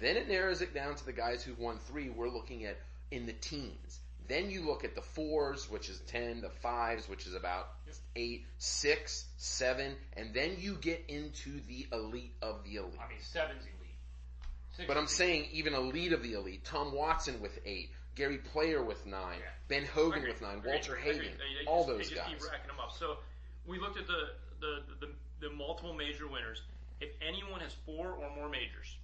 Then it narrows it down to the guys who've won three. We're looking at in the teens. Then you look at the fours, which is 10, the fives, which is about 8, 6, 7, and then you get into the elite of the elite. I mean, 7's elite. 6 But I'm is saying even elite of the elite. Tom Watson with 8, Gary Player with 9, Yeah. Ben Hogan with 9, Walter Hagen, all those they just guys. keep racking them up. So we looked at the multiple major winners. If anyone has 4 or more majors,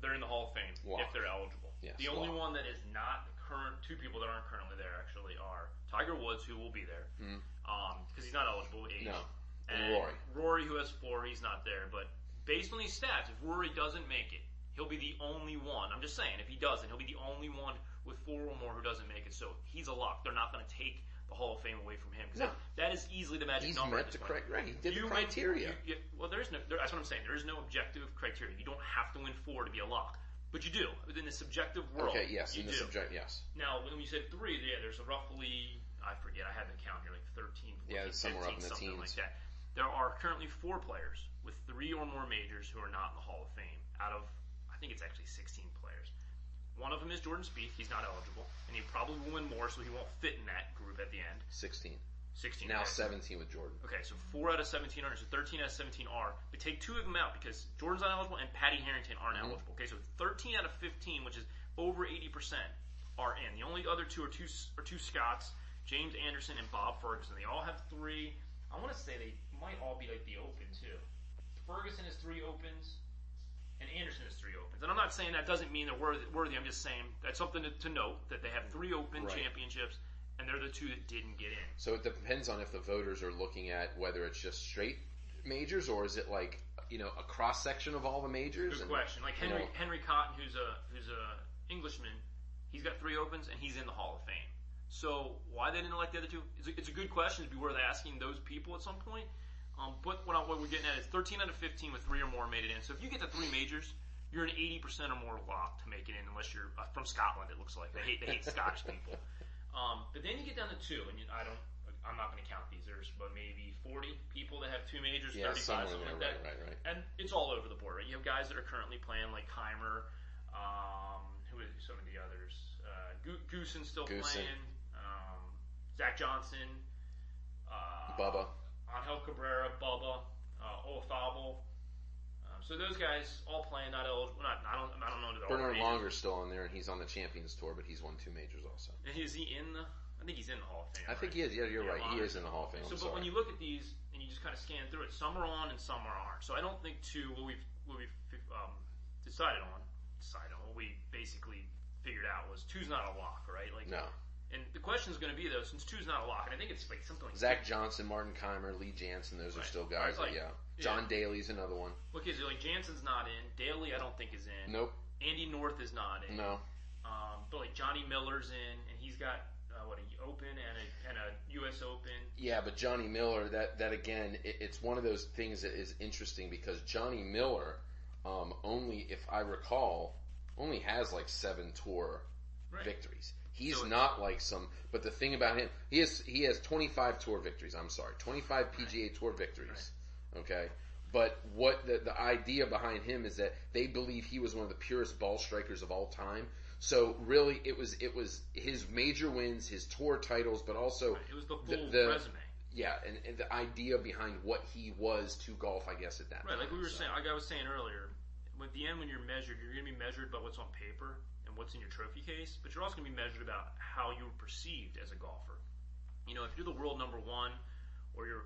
they're in the Hall of Fame Wow. if they're eligible. Yes, the only wow. one that is not current, 2 people that aren't currently there actually are Tiger Woods, who will be there, because he's not eligible age. No. And Rory. Rory, who has 4, he's not there. But based on these stats, if Rory doesn't make it, he'll be the only one. I'm just saying, if he doesn't, he'll be the only one with 4 or more who doesn't make it. So he's a lock. They're not going to take the Hall of Fame away from him because No. that is easily the magic He's number. met the right. He did the You criteria. win- well, that's what I'm saying. There is no objective criteria. You don't have to win 4 to be a lock, but you do within the subjective world. Okay, yes, you in the do. subject, yes. Now, when you said 3, yeah, there's a roughly, I forget, I had the count here, like 13, 14, Yeah, it's somewhere 15, up in the something teens. like that. There are currently 4 players with 3 or more majors who are not in the Hall of Fame out of, I think it's actually 16 players. One of them is Jordan Spieth. He's not eligible, and he probably will win more, so he won't fit in that group at the end. 16. 16. Now okay. 17 with Jordan. Okay, so 4 out of 17 are, so 13 out of 17 are. They take 2 of them out because Jordan's not eligible and Patty Harrington aren't eligible. Okay, so 13 out of 15, which is over 80%, are in. The only other 2 are two Scots, James Anderson and Bob Ferguson. They all have 3. I want to say they might all be like the Open too. Ferguson has 3 Opens, and Anderson has 3 Opens. And I'm not saying that doesn't mean they're worthy. I'm just saying that's something to note that they have 3 Open Right. championships. And they're the 2 that didn't get in. So it depends on if the voters are looking at whether it's just straight majors or is it like, a cross section of all the majors. Good question. Like Henry Cotton, who's a Englishman, he's got 3 Opens and he's in the Hall of Fame. So why they didn't elect the other 2? It's a good question. It'd be worth asking those people at some point. But what we're getting at is 13 out of 15 with 3 or more made it in. So if you get to 3 majors, you're an 80% or more lock to make it in, unless you're from Scotland. It looks like they hate Scottish people. But then you get down to 2, and I'm not going to count these. There's but maybe 40 people that have 2 majors, Yeah, 35, something somewhere like there, that. right. And it's all over the board, right? You have guys that are currently playing like Keimer, who are some of the others? Goosen's still Goosen. playing. Zach Johnson, Bubba. Angel Cabrera, Bubba, Olafable. So those guys all playing, not eligible. I don't know. The Bernard majors. Longer's still on there, and he's on the Champions Tour, but he's won 2 majors also. And is he in the? I think he's in the Hall of Fame. I think he is. Yeah, you're right. He is in the Hall of Fame. So, but when you look at these and you just kind of scan through it, some are on and some aren't. So I don't think 2. What we've decided on, what we basically figured out was 2's not a lock, right? Like No. And the question is going to be though, since 2's not a lock, and I think it's like something like Zach Johnson, Martin Keimer, Lee Jansen, those are Right. still guys. Right, like- yeah. John Daly's another one. Look, is it like Jansen's not in? Daly, I don't think is in. Nope. Andy North is not in. No. But like Johnny Miller's in, and he's got an Open and a U.S. Open. Yeah, but Johnny Miller, that again, it's one of those things that is interesting because Johnny Miller, only, if I recall, only has like 7 tour Right. victories. He's So not like some, but the thing about him, he has 25 tour victories. I'm sorry, 25 PGA Tour victories. Okay, but what the idea behind him is that they believe he was one of the purest ball strikers of all time. So really, it was his major wins, his tour titles, but also It was the full the resume. yeah, and the idea behind what he was to golf, I guess, at that Right, time. like we were So, saying, like I was saying earlier, at the end when you're measured, you're going to be measured by what's on paper and what's in your trophy case, but you're also going to be measured about how you were perceived as a golfer. You know, if you're the world number 1, or you're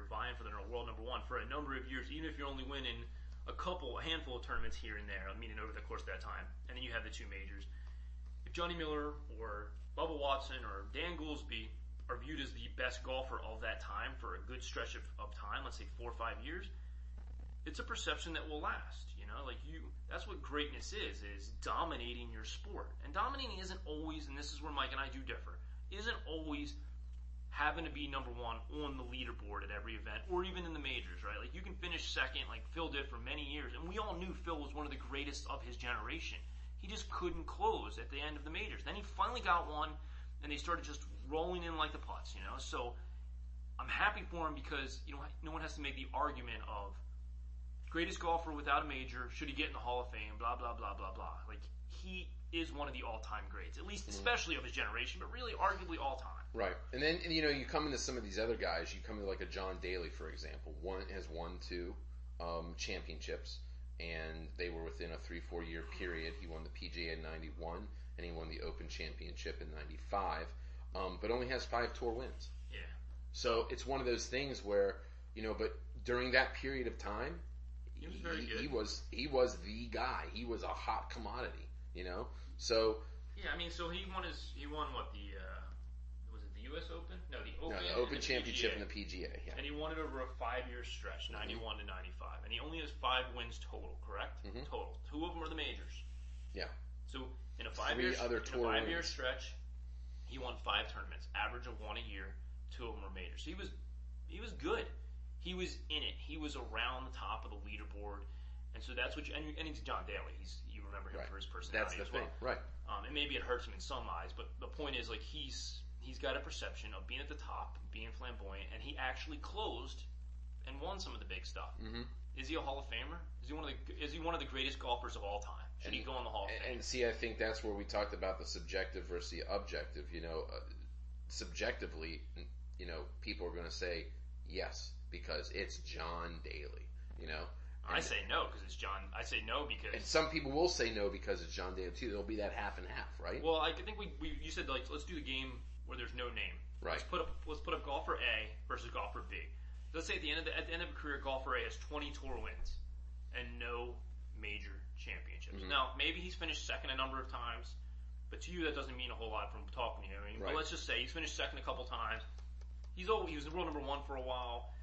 vying for the world number 1 for a number of years, even if you're only winning a handful of tournaments here and there, meaning over the course of that time, and then you have the 2 majors. If Johnny Miller or Bubba Watson or Dan Goolsby are viewed as the best golfer of that time for a good stretch of time, let's say 4 or 5 years, it's a perception that will last. Like that's what greatness is dominating your sport. And dominating isn't always, and this is where Mike and I do differ, isn't always having to be number one on the leaderboard at every event, or even in the majors, right? Like you can finish second, like Phil did for many years, and we all knew Phil was one of the greatest of his generation. He just couldn't close at the end of the majors. Then he finally got one, and they started just rolling in like the putts, So I'm happy for him because no one has to make the argument of greatest golfer without a major, should he get in the Hall of Fame, blah, blah, blah, blah, blah. Like, he is one of the all-time greats, at least especially of his generation, but really arguably all-time. Right. And then, you come into some of these other guys, you come into like a John Daly, for example. One has won 2 championships, and they were within a 3-4 year period. He won the PGA in 91, and he won the Open Championship in 95, but only has 5 tour wins. Yeah. So it's one of those things where, but during that period of time, he was very good. He was the guy. He was a hot commodity, So yeah, so he won what was it the U.S. Open? No, the Open Championship and the PGA. Yeah. And he won it over a 5-year stretch, 91 to 95, and he only has 5 wins total. Correct? Mm-hmm. Total. 2 of them are the majors. Yeah. So in a 5-year stretch, he won 5 tournaments, average of 1 a year. 2 of them were majors. So he was good. He was in it. He was around the top of the leaderboard, and so that's what. And he's John Daly. You remember him for his personality. That's the as thing, well. right? And maybe it hurts him in some eyes, but the point is, like he's got a perception of being at the top, being flamboyant, and he actually closed and won some of the big stuff. Mm-hmm. Is he a Hall of Famer? Is he one of the greatest golfers of all time? Should he go in the Hall of Fame? And see, I think that's where we talked about the subjective versus the objective. Subjectively, people are going to say yes, because it's John Daly, I say no because it's John. I say no because... And some people will say no because it's John Daly too. There'll be that half and half, right? Well, I think you said, like, let's do the game where there's no name. Right. Let's put up golfer A versus golfer B. Let's say at the end of a career, golfer A has 20 tour wins and no major championships. Mm-hmm. Now, maybe he's finished second a number of times, but to you that doesn't mean a whole lot from talking to you. Right. But let's just say he's finished second a couple times. He was world number 1 for a while.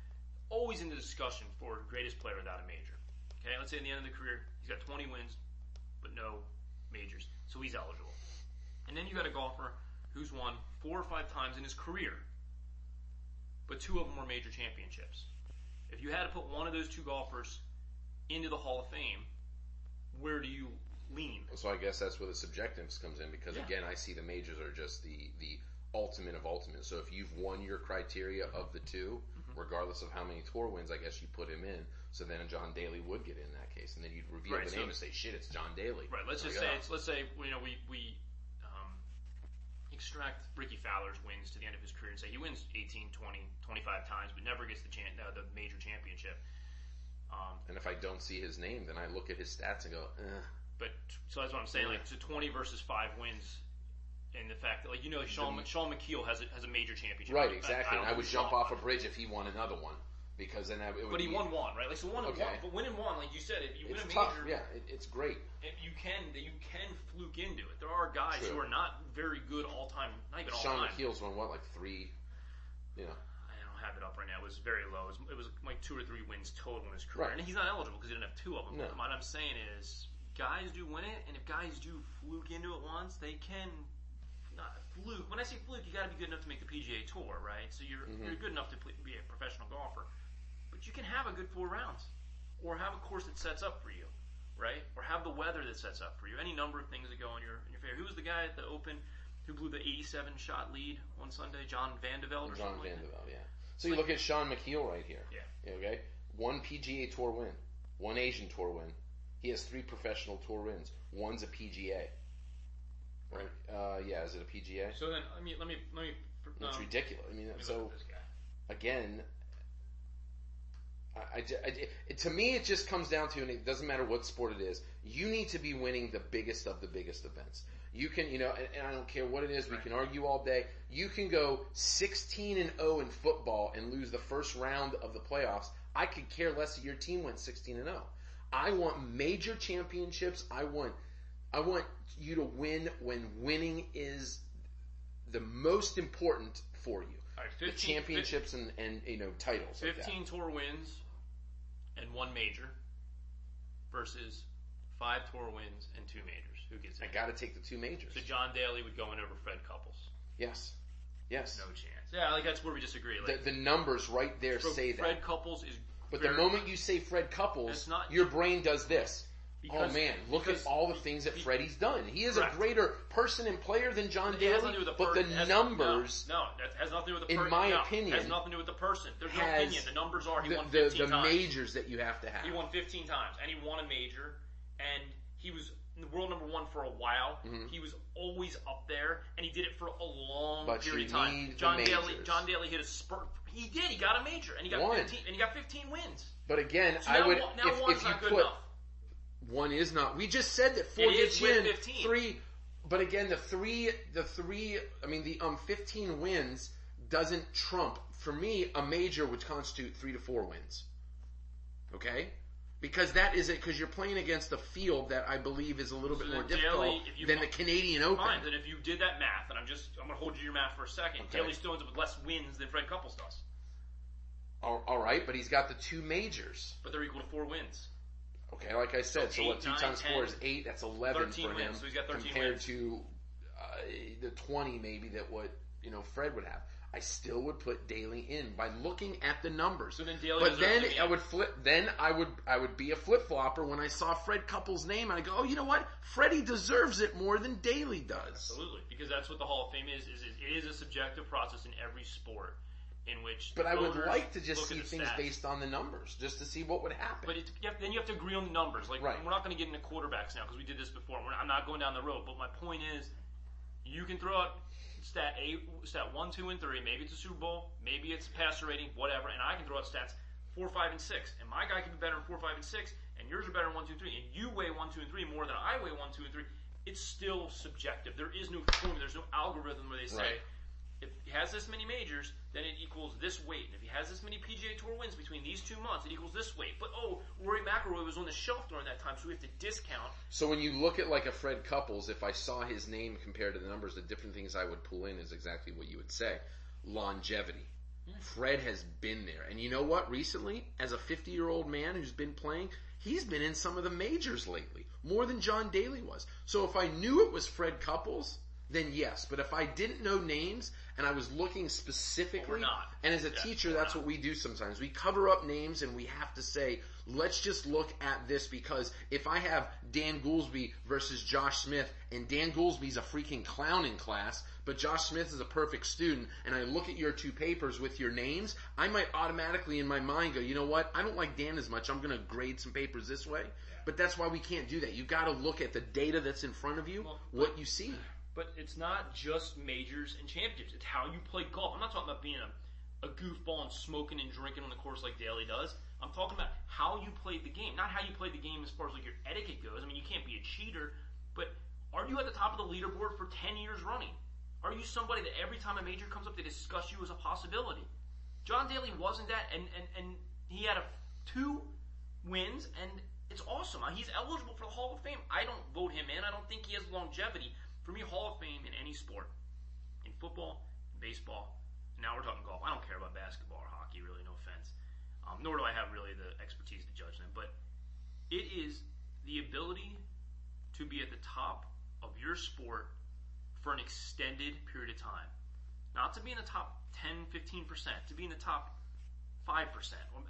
Always in the discussion for greatest player without a major. Okay, let's say at the end of the career, he's got 20 wins, but no majors, so he's eligible. And then you got a golfer who's won 4 or 5 times in his career, but 2 of them were major championships. If you had to put one of those 2 golfers into the Hall of Fame, where do you lean? So I guess that's where the subjectives comes in, because again, I see the majors are just the ultimate of ultimate. So if you've won your criteria of the 2, regardless of how many tour wins, I guess you put him in. So then John Daly would get in that case, and then you'd reveal the name and say, "Shit, it's John Daly." Right. Let's say we extract Ricky Fowler's wins to the end of his career and say he wins 18, 20, 25 times, but never gets the major championship. And if I don't see his name, then I look at his stats and go, But so that's what I'm saying. Like, so 20 versus 5 wins. And the fact that, Sean McKeel has a major championship. Right, exactly. And I would jump off a bridge if he won another one, because then it would. But he won 1, right? Like, so one and one. But winning 1, like you said, if you win a major, tough. Yeah, it's great. You can fluke into it. There are guys who are not very good all time. Not even all Sean time. McKeel's won 3. I don't have it up right now. It was very low. It was like 2 or 3 wins total in his career, and he's not eligible because he didn't have 2 of them. No. What I'm saying is, guys do win it, and if guys do fluke into it once, they can. Not fluke. When I say fluke, you got to be good enough to make the PGA Tour, right? So you're good enough to be a professional golfer, but you can have a good 4 rounds, or have a course that sets up for you, right? Or have the weather that sets up for you. Any number of things that go in your favor. Who was the guy at the Open who blew the 87 shot lead on Sunday? John Van de Velde or something like that? John Van de Velde, yeah. So you look at Sean McKeel right here. Yeah. Okay, 1 PGA Tour win, 1 Asian Tour win. He has 3 professional tour wins. 1's a PGA. Right. Is it a PGA? So then, let me. It's ridiculous. So again, to me, it just comes down to, and it doesn't matter what sport it is. You need to be winning the biggest of the biggest events. You can, and I don't care what it is. We can argue all day. You can go 16-0 in football and lose the first round of the playoffs. I could care less that your team went 16-0. I want major championships. I want you to win when winning is the most important for you. All right, the championships and titles. 15 tour wins, and 1 major versus 5 tour wins and 2 majors. Who gets in? I got to take the 2 majors. So John Daly would go in over Fred Couples. Yes. Yes. No chance. Yeah, like that's where we disagree. Like, The numbers right there say that. Fred Couples is. But the moment you say Fred Couples, not- your brain does this. Because- oh man, look at because- all the things that Freddie's done. He is Correct. a greater person and player than John It has Daly, nothing to do with but the numbers, No, that has nothing to do with the in person. my no, opinion, has nothing to do with the person. There's no has opinion. The numbers are he won the 15 times. majors that you have to have. He won 15 times, and he won a major, and he was world number 1 for a while. Mm-hmm. He was always up there, and he did it for a long But period you of time. need John the Daly, majors. John Daly hit a spurt. He did. He got a major, and he got One. 15, and he got 15 wins. But again, So I now, would now if one's you not good put enough. 1 is not. We just said that 4 It is gets with in 15. 3. But again, the 3. I mean, the 15 wins doesn't trump for me a major would constitute 3 to 4 wins. Okay. Because that is it. Because you're playing against a field that I believe is a little bit So more then Daly, difficult than the Canadian Open. Fine, then if you did that math, and I'm going to hold you to your math for a second, Okay. Daly still ends up with less wins than Fred Couples does. All right, but he's got the 2 majors. But they're equal to 4 wins. Okay, like I said, so, So what 8, 2 9, times 4 10, is 8. That's 11 13 for wins, him so he's got 13 compared wins. to the 20 maybe that what Fred would have. I still would put Daly in by looking at the numbers. So then Daly but then deserves to be I in. would flip. Then I would be a flip flopper when I saw Fred Couples' name, and I go, oh, you know what? Freddie deserves it more than Daly does. Absolutely, because that's what the Hall of Fame is it is a subjective process in every sport in which But I would voters like to just look see at the things stats. based on the numbers, just to see what would happen. But then you have to agree on the numbers. Like Right. we're not going to get into quarterbacks now because we did this before. I'm not going down the road. But my point is, you can throw out stat 1, 2, and 3. Maybe it's a Super Bowl. Maybe it's passer rating. Whatever. And I can throw out stats 4, 5, and 6. And my guy can be better in 4, 5, and 6. And yours are better in 1, 2, and 3. And you weigh 1, 2, and 3 more than I weigh 1, 2, and 3. It's still subjective. There is no formula. There's no algorithm where they say, Right. if he has this many majors, then it equals this weight. And if he has this many PGA Tour wins between these 2 months, it equals this weight. But Rory McIlroy was on the shelf during that time, so we have to discount. So when you look at like a Fred Couples, if I saw his name compared to the numbers, the different things I would pull in is exactly what you would say. Longevity. Fred has been there. And you know what? Recently, as a 50-year-old man who's been playing, he's been in some of the majors lately. More than John Daly was. So if I knew it was Fred Couples, then yes. But if I didn't know names and I was looking specifically, Well, we're not. and as a Yeah, teacher, we're that's not. what we do sometimes. We cover up names and we have to say, let's just look at this, because if I have Dan Goolsby versus Josh Smith, and Dan Goolsby's a freaking clown in class, but Josh Smith is a perfect student, and I look at your 2 papers with your names, I might automatically in my mind go, you know what, I don't like Dan as much, I'm going to grade some papers this way. But that's why we can't do that. You've got to look at the data that's in front of you, what you see. But it's not just majors and championships. It's how you play golf. I'm not talking about being a goofball and smoking and drinking on the course like Daly does. I'm talking about how you played the game, not how you played the game as far as like your etiquette goes. I mean, you can't be a cheater, but are you at the top of the leaderboard for 10 years running? Are you somebody that every time a major comes up, they discuss you as a possibility? John Daly wasn't that, and he had 2 wins, and it's awesome. He's eligible for the Hall of Fame. I don't vote him in. I don't think he has longevity. For me, Hall of Fame in any sport, in football, baseball, now we're talking golf. I don't care about basketball or hockey, really, no offense. Nor do I have really the expertise to judge them. But it is the ability to be at the top of your sport for an extended period of time. Not to be in the top 10, 15%, to be in the top 5%.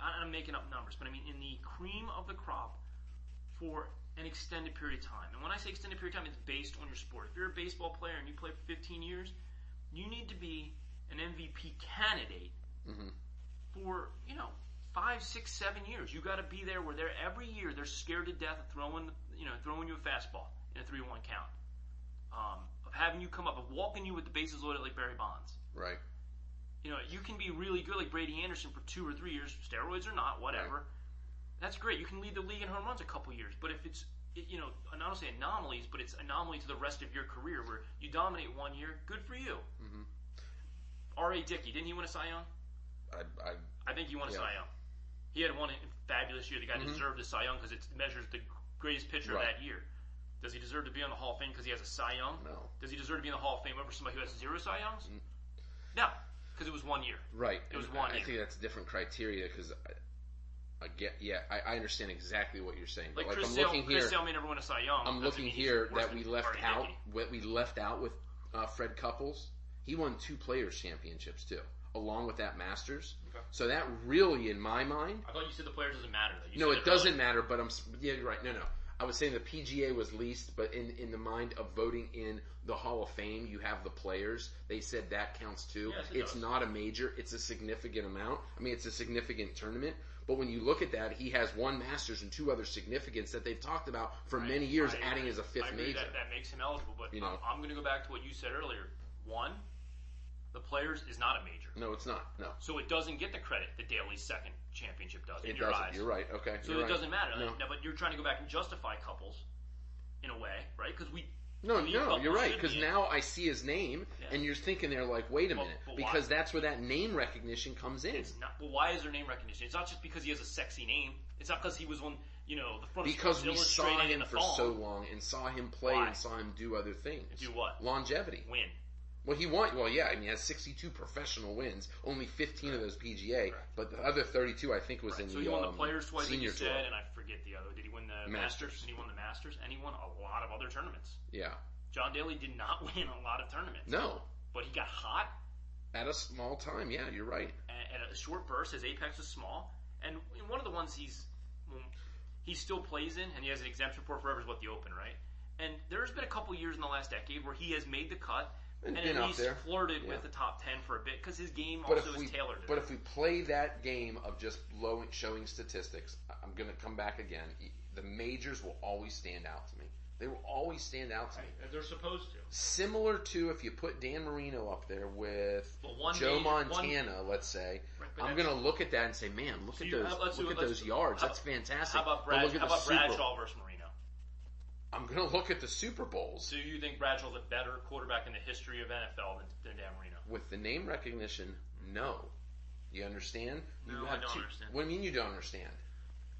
I'm making up numbers, but I mean in the cream of the crop for an extended period of time. And when I say extended period of time, it's based on your sport. If you're a baseball player and you play for 15 years, you need to be an MVP candidate for, 5, 6, 7 years. You got to be there where they're every year they're scared to death of throwing you a fastball in a 3-1 count. Of having you come up, of walking you with the bases loaded like Barry Bonds. Right. You can be really good like Brady Anderson for 2 or 3 years, steroids or not, whatever. Right. That's great. You can lead the league in home runs a couple years. But if it's, I don't say anomalies, but it's anomaly to the rest of your career where you dominate 1 year, good for you. Mm-hmm. R.A. Dickey, didn't he win a Cy Young? I think he won a Cy Young. He had one fabulous year. The guy deserved a Cy Young because it measures the greatest pitcher of that year. Does he deserve to be on the Hall of Fame because he has a Cy Young? No. Does he deserve to be in the Hall of Fame over somebody who has 0 Cy Youngs? No, because it was 1 year. Right. It was And 1 I year. think that's different criteria because I understand exactly what you're saying. Like but Chris I'm Sale, looking Chris here. Sale may never win a Cy Young. I'm looking here that we left out with Fred Couples. He won 2 Players Championships too, along with that Masters. Okay. So that really, in my mind, I thought you said the Players doesn't matter. No, it doesn't matter. But you're right. No. I was saying the PGA was least, but in the mind of voting in the Hall of Fame, you have the Players. They said that counts too. Yes, it's not a major. It's a significant amount. I mean, it's a significant tournament. But when you look at that, he has 1 Masters and 2 other significance that they've talked about for many years, adding as a 5th major. That makes him eligible. But I'm going to go back to what you said earlier. 1, the Players is not a major. No, it's not. No. So it doesn't get the credit that Daly's second championship does. It doesn't. You're right. Okay. So it doesn't matter. No. But you're trying to go back and justify Couples in a way, right? Because No, you're right. Because now I see his name, and you're thinking there like, wait a minute, because that's where that name recognition comes in. It's not. Well, why is there name recognition? It's not just because he has a sexy name. It's not because he was on, the front of because Sports we saw Illustrated him in the for thong. so long and saw him play and saw him do other things. Do what? Longevity. Win. Well, he won. Well, yeah. I mean, he has 62 professional wins, only 15 of those PGA, but the other 32, I think, was in so the he won the Players twice, like you senior said, tour. and I forget the other. Did he win the Masters? And he won the Masters, and he won a lot of other tournaments. Yeah. John Daly did not win a lot of tournaments. No. But he got hot. At a small time, yeah, you're right. At a short burst, his apex was small. And one of the ones he still plays in, and he has an exemption for forever, is the Open, right? And there's been a couple years in the last decade where he has made the cut and at least flirted with the top 10 for a bit because his game is tailored to But if we play that game of just showing statistics, I'm going to come back again. The majors will always stand out to me. They will always stand out to me. They're supposed to. Similar to if you put Dan Marino up there with Joe Montana, let's say, I'm going to look at that and say, man, look at those yards. That's fantastic. How about Bradshaw versus Marino? I'm going to look at the Super Bowls. So you think Bradshaw's a better quarterback in the history of NFL than Dan Marino? With the name recognition, no. You understand? No, I don't understand. What do you mean you don't understand?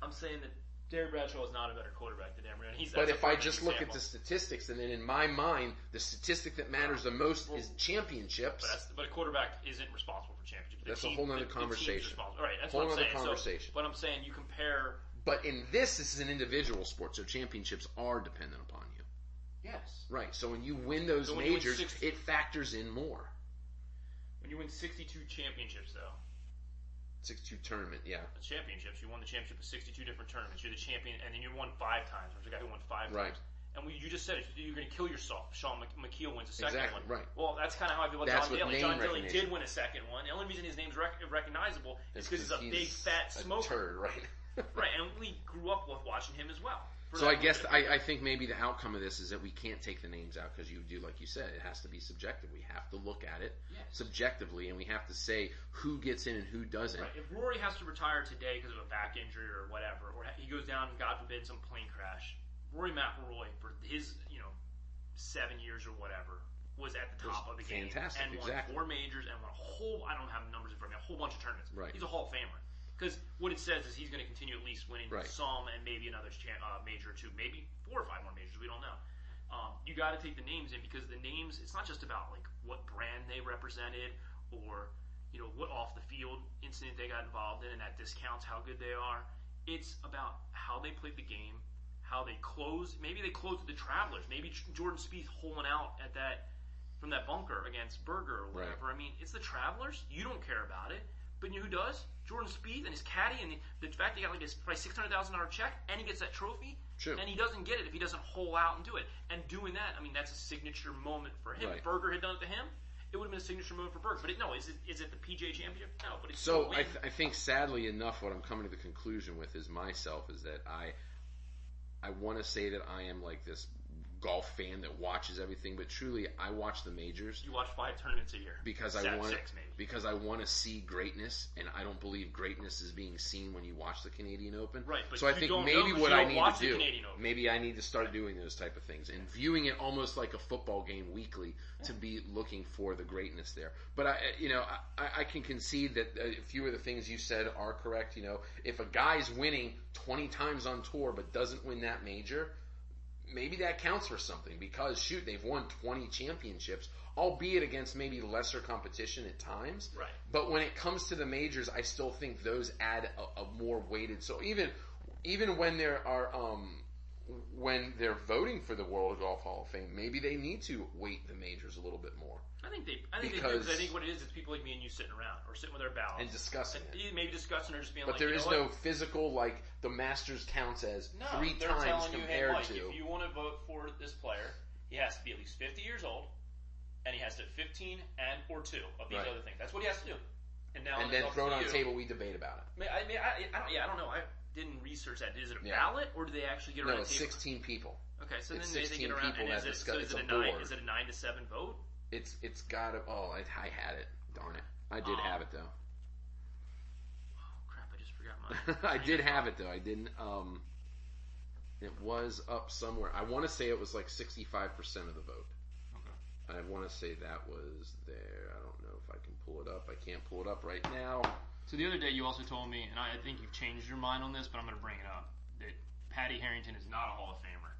I'm saying that Terry Bradshaw is not a better quarterback than Dan Marino. But if I just look at the statistics, and then in my mind, the statistic that matters the most is championships. But a quarterback isn't responsible for championships. That's a whole other conversation. All right, that's what I'm saying. Conversation. But I'm saying you compare. But in this is an individual sport, so championships are dependent upon you. Yes. Right. So when you win those majors, it factors in more. When you win 62 championships, though. 62 tournament, yeah. Championships. You won the championship of 62 different tournaments. You're the champion, and then you won 5 times. There's a guy who won 5 times. And you just said it. You're going to kill yourself. Sean McKeel wins the second one. Right. Well, that's kind of how I feel about John Daly. John Daly did win a second one. The only reason his name's recognizable is because he's a big, fat smoker. Turd, right. Right, and we grew up with watching him as well. So I guess I think maybe the outcome of this is that we can't take the names out because you do, like you said, it has to be subjective. We have to look at it subjectively, and we have to say who gets in and who doesn't. Right. If Rory has to retire today because of a back injury or whatever, or he goes down, God forbid, some plane crash, Rory McIlroy for his 7 years or whatever was at the top of the game and won 4 majors and won a whole. I don't have numbers in front of me. A whole bunch of tournaments. Right. He's a Hall of Famer. Because what it says is he's going to continue at least winning some and maybe another major or 2, maybe 4 or 5 more majors. We don't know. You got to take the names in because the names, it's not just about like what brand they represented or what off the field incident they got involved in and that discounts how good they are. It's about how they played the game, how they closed. Maybe they closed with the Travelers. Maybe Jordan Spieth holing out at from that bunker against Berger or whatever. Right. I mean, it's the Travelers. You don't care about it. But you know who does? Jordan Spieth and his caddy, and the fact he got like his probably $600,000 check, and he gets that trophy, and he doesn't get it if he doesn't hole out and do it. And doing that, I mean, that's a signature moment for him. Right. If Berger had done it to him, it would have been a signature moment for Berger. But is it the PGA Championship? No, but it's so. I think sadly enough, what I'm coming to the conclusion with is that I want to say that I am like this golf fan that watches everything, but truly I watch the majors. You watch 5 tournaments a year because I want to see greatness, and I don't believe greatness is being seen when you watch the Canadian Open. Right, but so I think maybe what I need to do, maybe I need to start doing those type of things and viewing it almost like a football game weekly to be looking for the greatness there. But I can concede that a few of the things you said are correct. If a guy's winning 20 times on tour but doesn't win that major, maybe that counts for something because they've won 20 championships albeit against maybe lesser competition at times. Right. But when it comes to the majors, I still think those add a more weighted. So even when there are when they're voting for the World Golf Hall of Fame, maybe they need to weight the majors a little bit more. I think they do, because I think what it is, it's people like me and you sitting around, or sitting with our ballots. And discussing it. Maybe discussing or just being but like, there you is know no what? physical, like, the Masters counts as No, 3 they're times telling you, hey, compared Mike, to. if you want to vote for this player, he has to be at least 50 years old, and he has to have 15 and or 2 of these Right. other things. That's what he has to do. And now And then throw it on the table, we debate about it. I don't know. I didn't research that. Is it a Yeah. ballot, or do they actually get around No, a it's table? 16 people. Okay, so it's then they 16 get around, people and that is discuss- it it's a 9? board. Is it a 9-7 vote? It's got to. Oh, I had it. Darn it. I did have it though. Oh crap! I just forgot mine. I did have it though. I didn't. It was up somewhere. I want to say it was like 65% of the vote. Okay. I want to say that was there. I don't know if I can pull it up. I can't pull it up right now. So the other day you also told me, and I think you've changed your mind on this, but I'm going to bring it up, that Patty Harrington is not a Hall of Famer.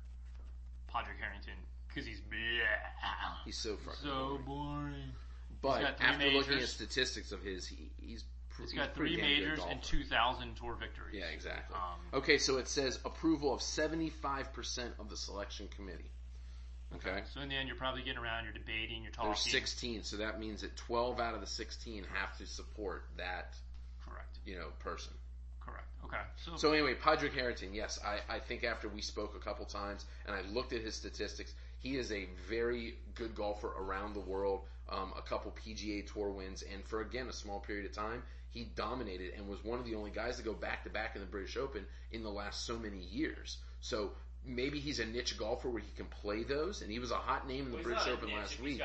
Padraig Harrington, because he's He's so fucking so boring. boring. But got 3 after looking at majors. statistics of his, he's He's he's got pretty 3 damn good majors and golfer. 2,000 tour victories. Yeah, exactly. Um, Okay, so it says approval of 75% of the selection committee. Okay. So in the end, you're probably getting around, you're debating, you're talking. There's 16, so that means that 12 out of the 16 have to support that, Correct. person. Correct. Okay. So anyway, Padraig Harrington, yes, I think after we spoke a couple times and I looked at his statistics, he is a very good golfer around the world. A couple PGA Tour wins, and for again a small period of time, he dominated and was one of the only guys to go back to back in the British Open in the last so many years. So maybe he's a niche golfer where he can play those, and he was a hot name in the British Open last week.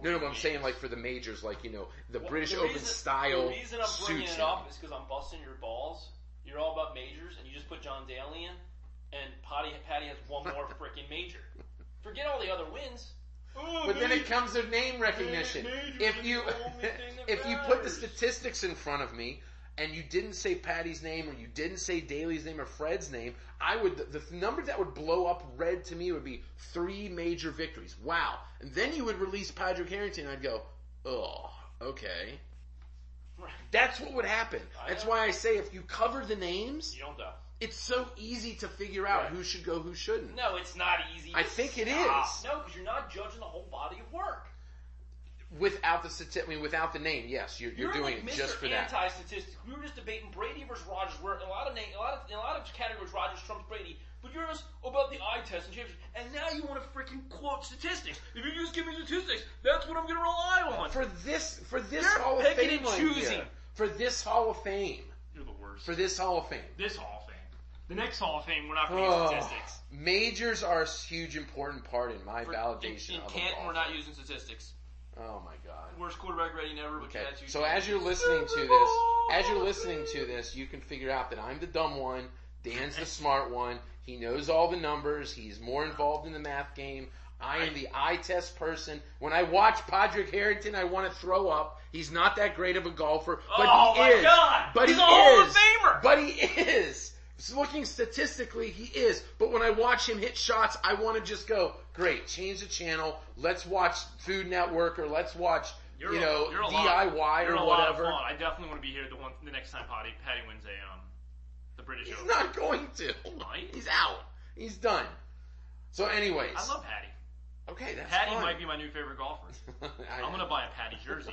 No, but I'm saying like for the majors, like the British Open style. The reason I'm bringing suits it up him. is because I'm busting your balls. You're all about majors, and you just put John Daly in, and Patty has one more freaking major. Forget all the other wins. Oh, But then it comes to name recognition. If you put the statistics in front of me and you didn't say Patty's name or you didn't say Daly's name or Fred's name, I would the number that would blow up red to me would be 3 major victories. Wow. And then you would release Padraig Harrington and I'd go, oh, okay. That's what would happen. That's why I say if you cover the names, You don't know. it's so easy to figure out who should go, who shouldn't. No, it's not easy. I think it Stop. is. No, because you're not judging the whole body of work. Without without the name, yes, you're doing like it just Mr. for that. Anti-statistics. We were just debating Brady versus Rodgers, where in a lot of categories Rodgers trumps Brady. But you're just about the eye test and championship, and now you want to freaking quote statistics. If you just give me statistics, that's what I'm going to rely on. For this You're Hall of picking Fame, and right choosing. here. For this Hall of Fame. You're the worst. For this Hall of Fame. This Hall of Fame. The next Hall of Fame, we're not going to use statistics. Majors are a huge important part in my validation In of a Canton, golfer. we're not using statistics. Oh my god. Worst quarterback rating ever. But Okay. you had two So as you're listening to this, you can figure out that I'm the dumb one, Dan's the smart one. He knows all the numbers. He's more involved in the math game. I am the eye test person. When I watch Padraig Harrington, I want to throw up. He's not that great of a golfer, but Oh he my is. God! But He's he a Hall of is. Famer! But he is. So looking statistically, he is. But when I watch him hit shots, I want to just go, great, change the channel. Let's watch Food Network or let's watch, You're DIY a or lot of whatever. fun. I definitely want to be here the next time Patty wins the British He's Open. not going to. might. He's out. He's done. So anyways. I love Patty. Okay, that's Patty fine. might be my new favorite golfer. I'm going to buy a Patty jersey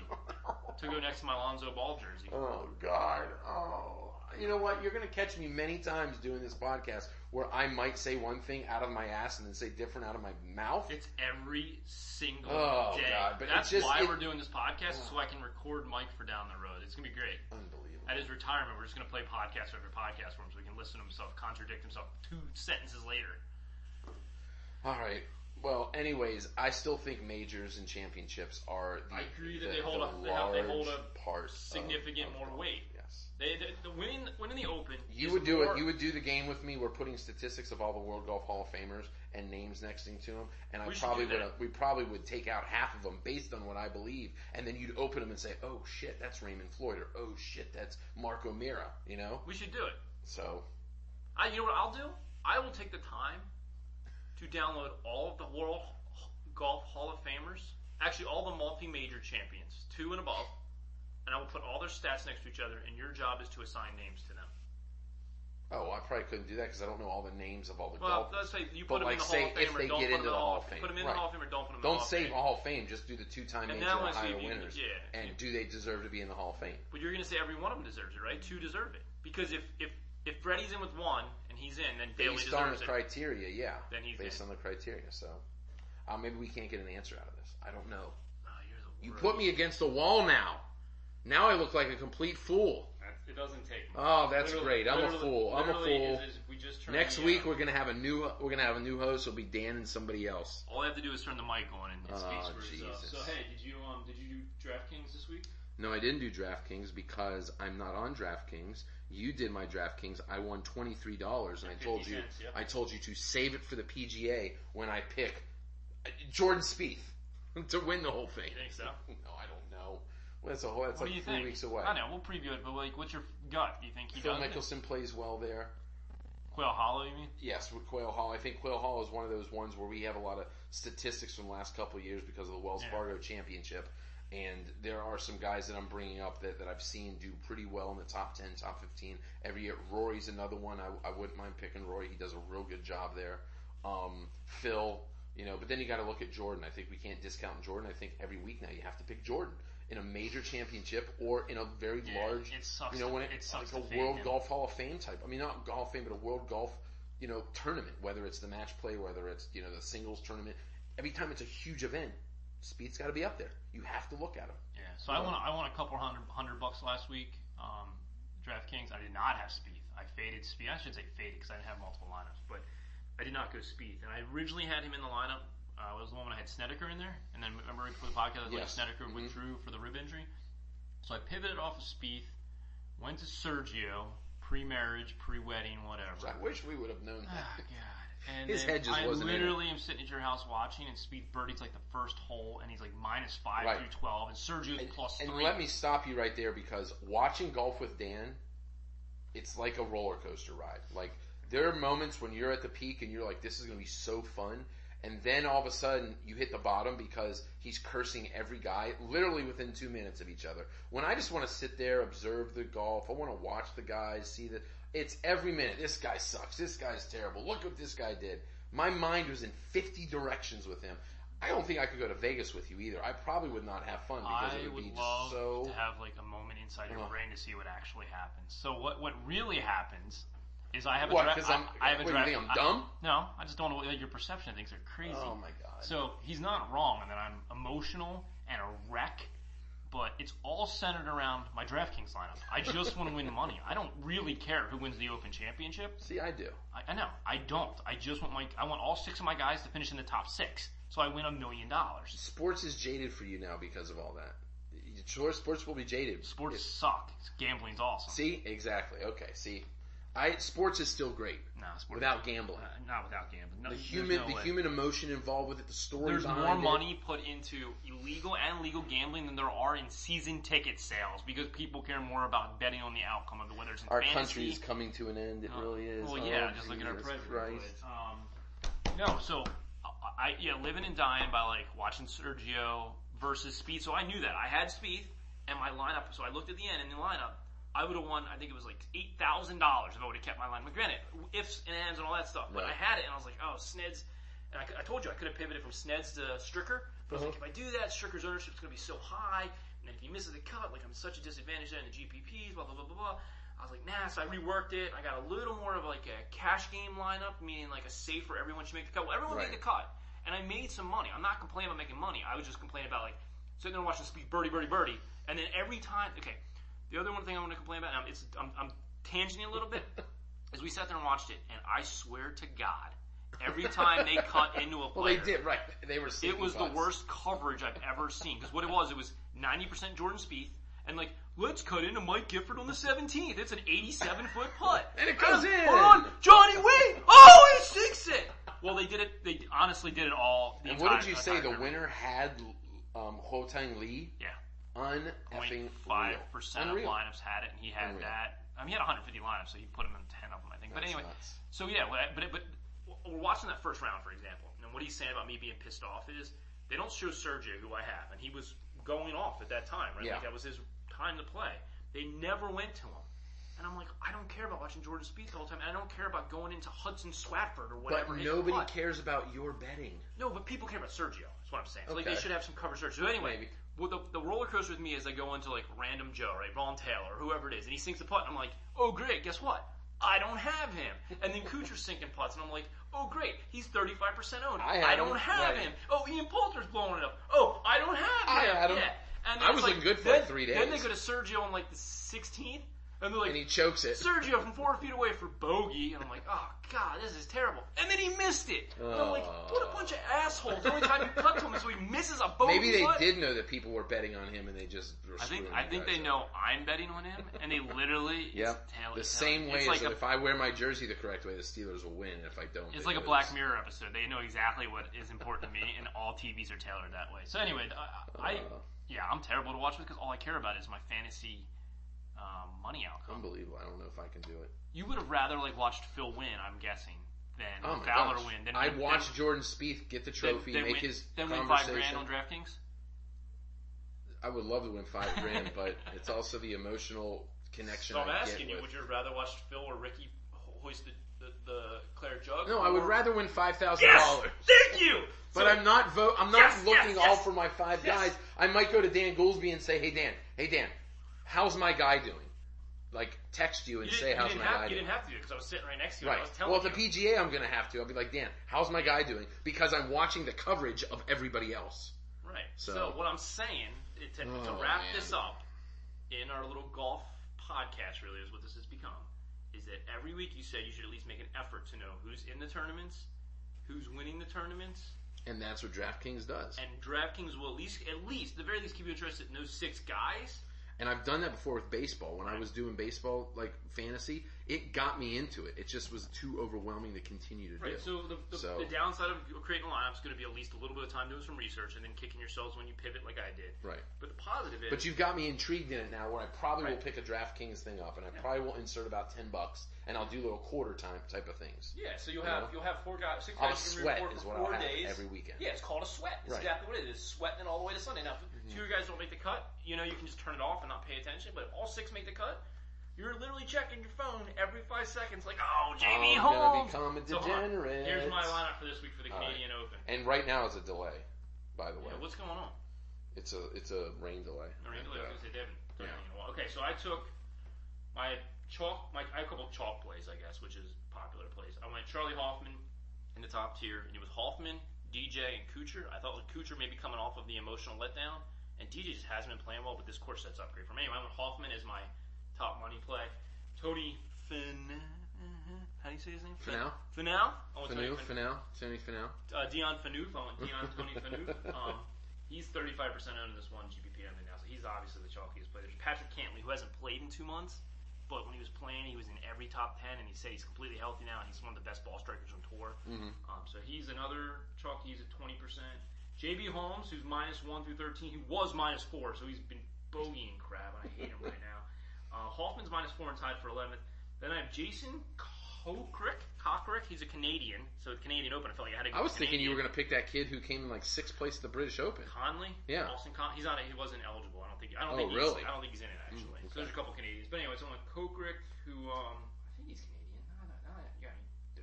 to go next to my Lonzo Ball jersey. Oh, God. Oh. You know what? You're going to catch me many times doing this podcast where I might say one thing out of my ass and then say different out of my mouth. It's every single Oh, day. God, but That's it's just- why it- we're doing this podcast, so I can record Mike for down the road. It's going to be great. Unbelievable. At his retirement, we're just going to play podcast after podcast for him so he can listen to himself contradict himself 2 sentences later. All right. Well, anyways, I still think majors and championships are I agree that the they hold large a part significant of more golf. weight. Yes. The winning the Open. You is would do more, it. You would do the game with me. We're putting statistics of all the World Golf Hall of Famers and names next to them, and We should probably do that. we probably would take out half of them based on what I believe, and then you'd open them and say, "Oh shit, that's Raymond Floyd," or "Oh shit, that's Mark O'Meara." You know. We should do it. So You know what I'll do? I will take the time to download all of the World Golf Hall of Famers actually all the multi-major champions, 2 and above, and I will put all their stats next to each other, and your job is to assign names to them. Oh, I probably couldn't do that because I don't know all the names of all the Well, golfers. let's say you put them in the Hall of Fame or don't put them in the Hall of Fame. Put them in the Hall of Fame or don't put them in the Hall of Fame. Don't say Hall of Fame. Just do the 2-time major now I see Ohio if you- winners. yeah. And do they deserve to be in the Hall of Fame? But you're going to say every one of them deserves it, right? 2 deserve it. Because if Freddie's in with 1 and he's in, then Bailey Based on deserves the it. criteria, yeah. Then he's based in. on the criteria. So maybe we can't get an answer out of this. I don't know. Oh, you're the You worst. put me against the wall now. Now I look like a complete fool. It doesn't take much. Oh, that's great. I'm a fool. I'm a Literally fool. is we just turn Next the, week we're gonna have a new host. It'll be Dan and somebody else. all I have to do is turn the mic on and it speaks for itself. Jesus. So hey, did you do DraftKings this week? No, I didn't do DraftKings because I'm not on DraftKings. You did my DraftKings. I won $23, and I told 50 you cents, yep. I told you to save it for the PGA when I pick Jordan Spieth to win the whole thing. You think so? No, I don't know. Well, that's What like do you 3 think? weeks away. I know, we'll preview it, but like, what's your gut? Do you think he Phil does it? Mickelson plays well there. Quail Hollow, you mean? Yes, with Quail Hall. I think Quail Hall is one of those ones where we have a lot of statistics from the last couple of years because of the Wells Yeah. Fargo Championship. And there are some guys that I'm bringing up that I've seen do pretty well in the top 10, top 15 every year. Rory's another one. I wouldn't mind picking Rory. He does a real good job there. Phil, but then you got to look at Jordan. I think we can't discount Jordan. I think every week now you have to pick Jordan in a major championship or in a very large, it sucks. when It sucks like to a fade World him. Golf Hall of Fame type. I mean, not Hall of Fame, but a World Golf, tournament. Whether it's the match play, whether it's the singles tournament. Every time it's a huge event, Spieth's got to be up there. You have to look at him. Yeah, so I won a couple $100 last week. DraftKings, I did not have Spieth. I faded Spieth. I should say faded because I didn't have multiple lineups, but I did not go Spieth. And I originally had him in the lineup. It was the one when I had Snedeker in there, and then remember for the podcast, Yes. Snedeker withdrew for the rib injury. So I pivoted off of Spieth, went to Sergio, pre-marriage, pre-wedding, whatever. I wish we would have known Oh, that. God. And His then head just I wasn't in it. literally am sitting at your house watching, and Spieth birdies like the first hole, and he's like -5 Right. through 12, and Sergio's +3. And let me stop you right there because watching golf with Dan, it's like a roller coaster ride. Like there are moments when you're at the peak and you're like, this is going to be so fun. And then all of a sudden you hit the bottom because he's cursing every guy literally within 2 minutes of each other. When I just want to sit there, observe the golf, I want to watch the guys, see that it's every minute. This guy sucks. This guy's terrible. Look what this guy did. My mind was in 50 directions with him. I don't think I could go to Vegas with you either. I probably would not have fun because it I would be would just love so. to have like a moment inside your Ugh. brain to see what actually happens. So what really happens is I have a What? draft. Because I have a what, draft. you think I'm dumb? No, I just don't know what your perception of things are crazy. Oh my god. So he's not wrong, and that I'm emotional and a wreck. But it's all centered around my DraftKings lineup. I just want to win the money. I don't really care who wins the Open Championship. See, I do. I know. I don't. I just want I want all 6 of my guys to finish in the top 6, so I win $1 million. Sports is jaded for you now because of all that. Sure, sports will be jaded. Sports suck. Gambling's awesome. See, exactly. Okay, see, sports is still great No, sports without gambling. not without gambling. No, The there's no way. human emotion involved with it, the story There's behind more it. money put into illegal and legal gambling than there are in season ticket sales because people care more about betting on the outcome of it, whether it's in Our fantasy. country is coming to an end. It really is. Well, yeah, Oh, just look at our Jesus president. Christ. No, so living and dying by like watching Sergio versus Spieth. So I knew that I had Spieth and my lineup. So I looked at the end in the lineup. I would have won. I think it was like $8,000 if I would have kept my lineup. Granted, ifs and ands and all that stuff. But Right. I had it, and I was like, oh, Sneds. And I told you I could have pivoted from Sneds to Stricker. But I was like, if I do that, Stricker's ownership is going to be so high. And then if he misses the cut, like I'm such a disadvantage there in the GPPs. Blah blah blah blah blah. I was like, nah, so I reworked it. I got a little more of like a cash game lineup, meaning like a safe where everyone should make the cut. Well, everyone Right. made the cut, and I made some money. I'm not complaining about making money. I was just complaining about like sitting there watching Spieth birdie, and then every time. Okay, the other one thing I want to complain about, I'm tangenting a little bit, is we sat there and watched it, and I swear to God, every time they cut into a Well, player, they did right. They were. it was cuts. the worst coverage I've ever seen. Because what it was 90% Jordan Spieth, and like, let's cut into Mike Gifford on the 17th. It's an 87-foot putt. And it goes in. Hold on, Johnny Wade. Oh, he sinks it. Well, they did it. They honestly did it all. And what did you say? The winner had Ho Tang Lee. Yeah. Uneffing 5% of Unreal. lineups had it, and he had Unreal. that. I mean, he had 150 lineups, so he put him in 10 of them, I think. But That's anyway, nuts. so yeah, but we're watching that first round, for example, and what he's saying about me being pissed off is They don't show Sergio, who I have, and he was going off at that time, right? Yeah. Like that was his time to play. They never went to him. And I'm like, I don't care about watching Jordan Spieth all the time, and I don't care about going into Hudson Swatford or whatever. But nobody cares about your betting. No, but people care about Sergio. That's what I'm saying. So, Okay. like, they should have some coverage Sergio. So anyway, Maybe. well, the roller coaster with me is I go into like random Joe, right, Vaughn Taylor, or whoever it is, and he sinks the putt, and I'm like, oh great, guess what? I don't have him. And then Kuchar's sinking putts, and I'm like, oh great, he's 35% owned. I don't him. have Right. him. Oh, Ian Poulter's blowing it up. Oh, I don't have I him. had him. Yeah. And I it's was like, looking good for then, like 3 days. Then they go to Sergio on like the 16th, and they're like, And he chokes it. Sergio from 4 feet away for bogey, and I'm like, oh god, this is terrible. And then he missed it. And I'm like, what a bunch of assholes. The only time you cut to him is when he misses a bogey. Maybe they putt. did know that people were betting on him, and they just were I think screwing you they guys know I'm betting on him, and they literally Yep. The same way It's as like that if I wear my jersey the correct way, the Steelers will win. If I don't, It's they like a lose. Black Mirror episode. They know exactly what is important to me, and all TVs are tailored that way. So anyway, I'm terrible to watch with because all I care about is my fantasy money outcome. Unbelievable. I don't know if I can do it. You would have rather like watched Phil win, I'm guessing, than Oh my Fowler gosh. win. Than I'd watch Jordan Spieth get the trophy, then make win, his then win conversation. $5,000 on DraftKings. I would love to win $5,000, but it's also the emotional connection. So I'm I asking get you, with. would you rather watch Phil or Ricky hoist the Claire jug? No, I would rather win $5,000. Yes, thank you. But So- I'm not I'm not Yes, looking yes, all yes. for my 5 Yes. guys. I might go to Dan Goolsby and say, hey Dan, how's my guy doing? Like text you and say how's my guy You doing. didn't have to because I was sitting right next to you. Right. And I was telling Well, at the you. PGA, I'm going to have to. I'll be like, Dan, how's my guy doing? Because I'm watching the coverage of everybody else. Right. So- So what I'm saying to Oh, wrap man. this up in our little golf podcast, really is what this has become, is that every week you said you should at least make an effort to know who's in the tournaments, who's winning the tournaments, And that's what DraftKings does. and DraftKings will at the very least keep you interested in those 6 guys. And I've done that before with baseball. When I was doing baseball, like fantasy, it got me into it. It just was too overwhelming to continue to Right. do. So the downside of creating a lineup is going to be at least a little bit of time doing some research and then kicking yourselves when you pivot like I did. Right. But the positive is, But you've got me intrigued in it now, where I probably will Right. pick a DraftKings thing up, and I probably will insert about $10, and I'll do little quarter time type of things. yeah. So You you'll know? have 6 I'll guys you can sweat report is for what 4 I'll have days every weekend. Yeah, it's called a sweat. That's Right. exactly what it is. Sweating it all the way to Sunday. Now, if 2 guys don't make the cut, you can just turn it off and not pay attention. But if all 6 make the cut, you're literally checking your phone every 5 seconds, like, oh, JB I'm Holmes. gonna become a So, hold on. degenerate. Here's my lineup for this week for the All right. Canadian Open. And right now it's a delay, by the way. Yeah, what's going on? It's a rain delay. I was going to say they haven't done Yeah. anything in a while. Okay, so I took my chalk. I have a couple of chalk plays, I guess, which is popular plays. I went Charlie Hoffman in the top tier, and it was Hoffman, DJ, and Kuchar. I thought with Kuchar maybe coming off of the emotional letdown, and DJ just hasn't been playing well, but this course sets up great for me. Anyway, I went Hoffman as my top money play. Tony how do you say his name? Finau. Finau. I went Tony Tony Finau. Dion Phaneuf. I went Tony Phaneuf. He's 35% owned in this one GPP under now, so he's obviously the chalkiest player. There's Patrick Cantley, who hasn't played in 2 months, but when he was playing, he was in every top 10, and he said he's completely healthy now, and he's one of the best ball strikers on tour. Mm-hmm. So he's another chalky. He's at 20%. JB Holmes, who's -1 through 13, he was -4, so he's been bogeying crap, and I hate him right now. Hoffman's -4 and tied for 11th. Then I have Jason Cockrick. He's a Canadian, so the Canadian Open, I felt like I had to go I was thinking you Canadian. were going to pick that kid who came in like 6th place at the British Open. Conley, Yeah. Austin Conley. He wasn't eligible. I don't think. Really? I don't think he's in it actually. Okay. So there's a couple Canadians. But anyway, someone like Kokrick, who I think he's Canadian. No, yeah,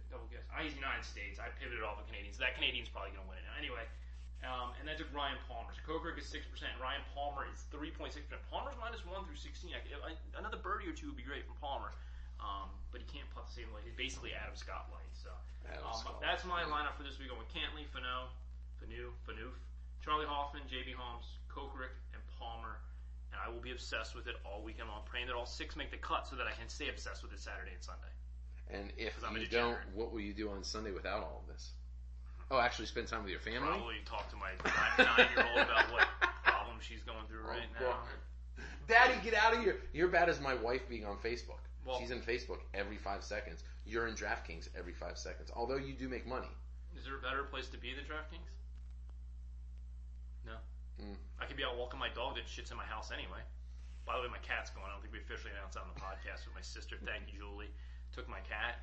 double guess. He's United States. I pivoted off of Canadian, so that Canadian's probably going to win it. Anyway, and I took Ryan Palmer. So Kokrick is 6%. Ryan Palmer is 3.6%. Palmer's -1 through 16. Another birdie or two would be great from Palmer. But he can't putt the same way. He's basically Adam Scott light. So that's my lineup for this week. I went Cantley, Phaneuf, Charlie Hoffman, JB Holmes, Kokrick, and Palmer. And I will be obsessed with it all weekend long, praying that all 6 make the cut so that I can stay obsessed with it Saturday and Sunday. And if 'Cause I'm a you don't, degenerate. what will you do on Sunday without all of this? Oh, actually spend time with your family? Probably talk to my 9-year-old about what problem she's going through right now. God. Daddy, get out of here. You're bad as my wife being on Facebook. Well- She's in Facebook every 5 seconds. You're in DraftKings every 5 seconds. Although you do make money. Is there a better place to be than DraftKings? No. I could be out walking my dog that shits in my house anyway. By the way, my cat's going. I don't think we officially announced that on the podcast with my sister. Thank you, Julie. Took my cat.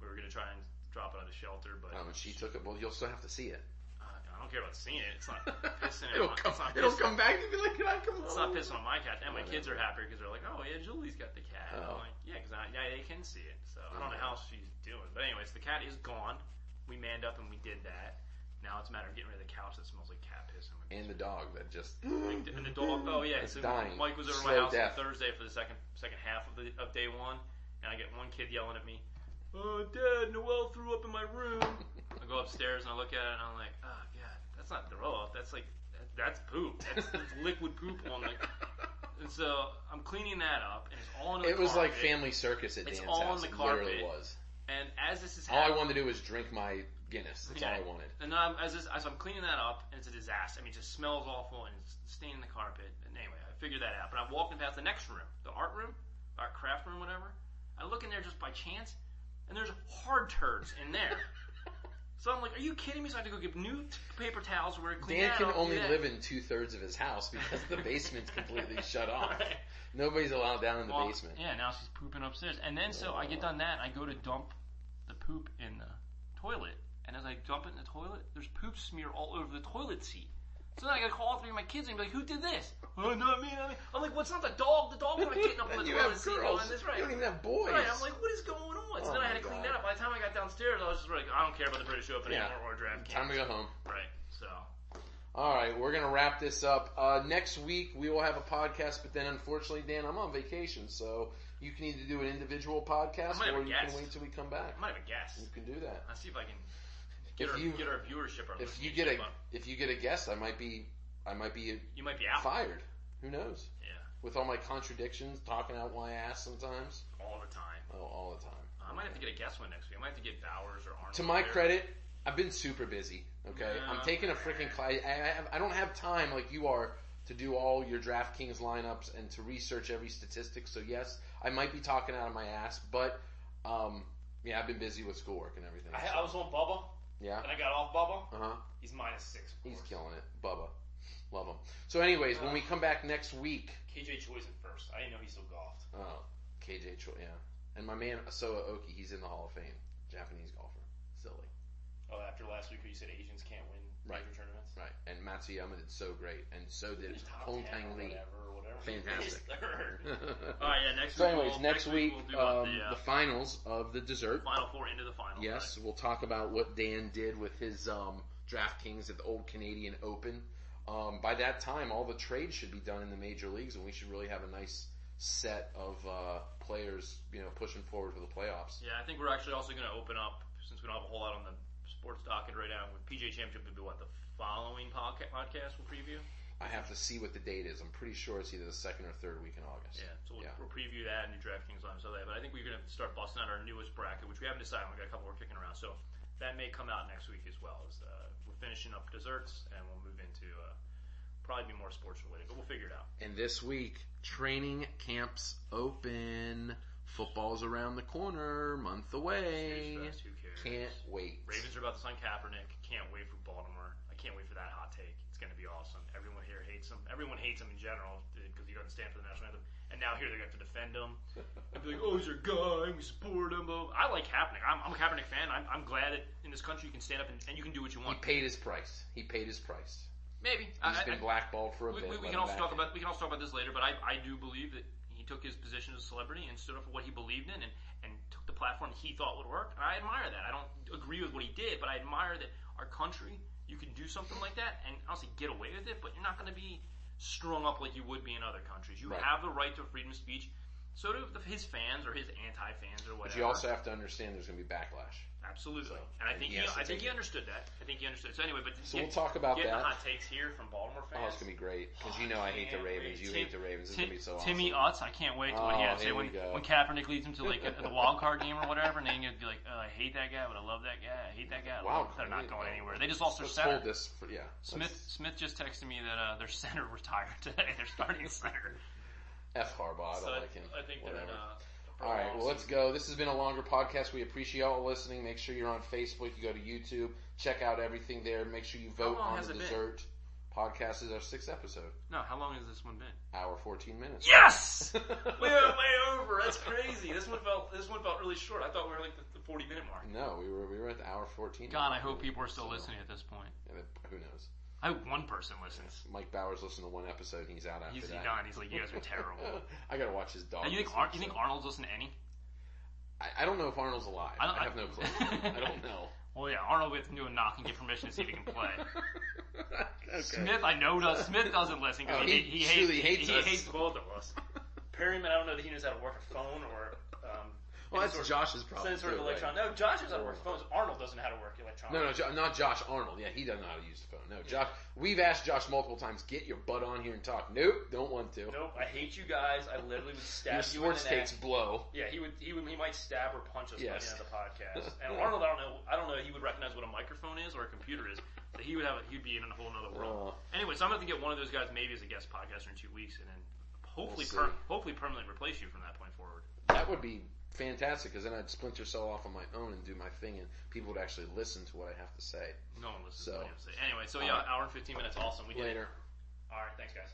We were going to try and drop it at a shelter, but She took it. Well, you'll still have to see it. I don't care about seeing it. It's not pissing. It'll come back and be like, "Can I come home?" It's not pissing on my cat. And my kids are happy because they're like, "Oh yeah, Julie's got the cat." Oh. I'm like, "Yeah, because they can see it." So I don't know how she's doing. But anyways, the cat is gone. We manned up and we did that. Now it's a matter of getting rid of the couch that smells like cat piss. And the dog that just and the dog. Oh yeah, it's so dying. Mike was over Slow my house death. on Thursday for the second half of day one, and I get one kid yelling at me, "Oh, Dad, Noelle threw up in my room." I go upstairs and I look at it and I'm like, "Oh God, that's not throw up. That's like that's poop. That's liquid poop on the." And so I'm cleaning that up, and it's all in the carpet. It was like Family Circus at It's Dan's all house. on the It carpet. literally was. And as this is All I happening, wanted to do was drink my Guinness. That's all I wanted. And as I'm cleaning that up, and it's a disaster. I mean, it just smells awful, and it's staining the carpet. And anyway, I figured that out. But I'm walking past the next room, the art craft room, whatever. I look in there just by chance, and there's hard turds in there. So I'm like, "Are you kidding me?" So I have to go get new paper towels where it clean Dan that can up, only do that. live in 2/3 of his house because the basement's completely shut off. Right. Nobody's allowed down in the basement. Yeah, now she's pooping upstairs. And then so I get done that, and I go to dump the poop in the toilet. And as I dump it in the toilet, there's poop smear all over the toilet seat. So then I gotta call all three of my kids and be like, "Who did this?" "Oh, not me, not me." I'm like, "Well, it's not the dog. The dog's not getting up on the You toilet have seat girls. going this right." You don't even have boys. Right, I'm like, "What is going on?" So Oh then I had my to clean God. that up. By the time I got downstairs, I was just like, "I don't care about the British Open Yeah. anymore or DraftKings." Time to go home. Right. So All right, we're going to wrap this up. Next week, we will have a podcast, but then unfortunately, Dan, I'm on vacation, so you can either do an individual podcast I might have or a you guest. can wait till we come back. I might have a guess. You can do that. I'll see if I can If you- get our viewership. Our If you listenership get up. if you get a guest, I might be You might be out. fired. Who knows? Yeah, With all my contradictions, talking out my ass sometimes. all the time. Oh, all the time. I might have to get a guest one next week. I might have to get Bowers or Arnold. To my there. credit, I've been super busy. Okay, Yeah. I'm taking a freaking class. I don't have time like you are to do all your DraftKings lineups and to research every statistic. So yes, I might be talking out of my ass, but yeah, I've been busy with schoolwork and everything. I was on Bubba, Yeah. and I got off Bubba. Uh huh. He's -6. He's killing it, Bubba. Love him. So, anyways, when we come back next week, KJ Choi's in first. I didn't know he still golfed. oh, KJ Choi, yeah, and my man Asoa Oki, he's in the Hall of Fame, Japanese golfer. Silly. Oh, after last week where you said Asians can't win Right. major tournaments? Right, and Matsuyama did so great, and so did He's top Hong 10 Tang or Lee. whatever. Fantastic. He's third. All right, yeah, next So week. anyways, next week, we'll do about the finals of the dessert. Final Four into the finals. Yes, we'll talk about what Dan did with his DraftKings at the Old Canadian Open. By that time, all the trades should be done in the major leagues, and we should really have a nice set of players, pushing forward for the playoffs. Yeah, I think we're actually also going to open up, since we don't have a whole lot on the sports docket right now, with PGA Championship would be the following podcast we'll preview? I have to see what the date is. I'm pretty sure it's either the second or third week in August. Yeah, so we'll preview that and do DraftKings on so that. But I think we're going to start busting out our newest bracket, which we haven't decided. We've got a couple we're kicking around, so that may come out next week as well. As we're finishing up desserts, and we'll move into probably be more sports related, but we'll figure it out. And this week, training camps open. Football's around the corner, month away. Snooze fest, who cares? Can't wait. Ravens are about to sign Kaepernick. Can't wait for Baltimore. I can't wait for that hot take. It's going to be awesome. Everyone here hates him. Everyone hates him in general because he doesn't stand for the national anthem. And now here they're going to have to defend him. And be like, "Oh, he's our guy. We support him." But I like Kaepernick. I'm a Kaepernick fan. I'm glad that in this country you can stand up and you can do what you He want. paid his price. Maybe He's been blackballed for a bit. we can also talk about this later. But I do believe that he took his position as a celebrity and stood up for what he believed in and took the platform he thought would work. And I admire that. I don't agree with what he did, but I admire that our country, you can do something like that and honestly get away with it, but you're not going to be strung up like you would be in other countries. You Right. have the right to freedom of speech. So do his fans or his anti-fans or whatever. But you also have to understand there's going to be backlash. Absolutely. So, And I and think he he, has to I think take he it. understood that. I think he understood. So anyway, but So we'll talk about getting that. the hot takes here from Baltimore fans. Oh, it's going to be great. Because I hate the Ravens. You hate the Ravens. It's going to be so awesome. Timmy Utz, I can't wait to what he had to say here when we go. Kaepernick leads him to like the wild card game or whatever, and then he'd be like, I hate that guy, but I love that guy. I hate that guy. Wild They're card, not going yeah. anywhere. They just lost their Let's center. hold this for, Smith just texted me that their center retired today. They're starting center. F Harbaugh. I don't So like him. I think Whatever. that. All right, well, let's go. This has been a longer podcast. We appreciate y'all listening. Make sure you're on Facebook. You go to YouTube. Check out everything there. Make sure you vote long on has the it been? dessert. Podcast is our 6th episode. No, how long has this one been? Hour 14 minutes. Yes! Way over. That's crazy. This one felt really short. I thought we were like the 40-minute mark. No, we were at the hour 14. God, I hope people are still listening at this point. Yeah, who knows? I hope one person listens. Mike Bowers listened to one episode and he's out after He's that. done. He's like, you guys are terrible. I gotta watch his dog. You think Arnold's listened to any? I don't know if Arnold's alive. I have no clue. I don't know. Well, yeah, Arnold we have to do a knock and get permission to see if he can play. Okay. Smith, I know does. Smith doesn't listen because he hates both of us. Perryman, I don't know that he knows how to work a phone or. Well, that's Josh's problem. Some sort of electron. Right? No, Josh knows how to work phones. Arnold doesn't know how to work electronics. No, not Josh Arnold. Yeah, he doesn't know how to use the phone. No, Josh. We've asked Josh multiple times, get your butt on here and talk. Nope, don't want to. Nope, I hate you guys. I literally would stab you in the neck. Your sports takes blow. Yeah, he might stab or punch us by the end of the podcast. And Arnold, I don't know. He would recognize what a microphone is or a computer is. So he'd be in a whole other world. Anyway, so I'm going to get one of those guys maybe as a guest podcaster in 2 weeks, and then hopefully permanently replace you from that point forward. That would be fantastic, because then I'd splinter cell off on my own and do my thing, and people would actually listen to what I have to say. No one listens to what I have to say. Anyway, so hour and 15 minutes, awesome. We did it. Later. All right, thanks, guys.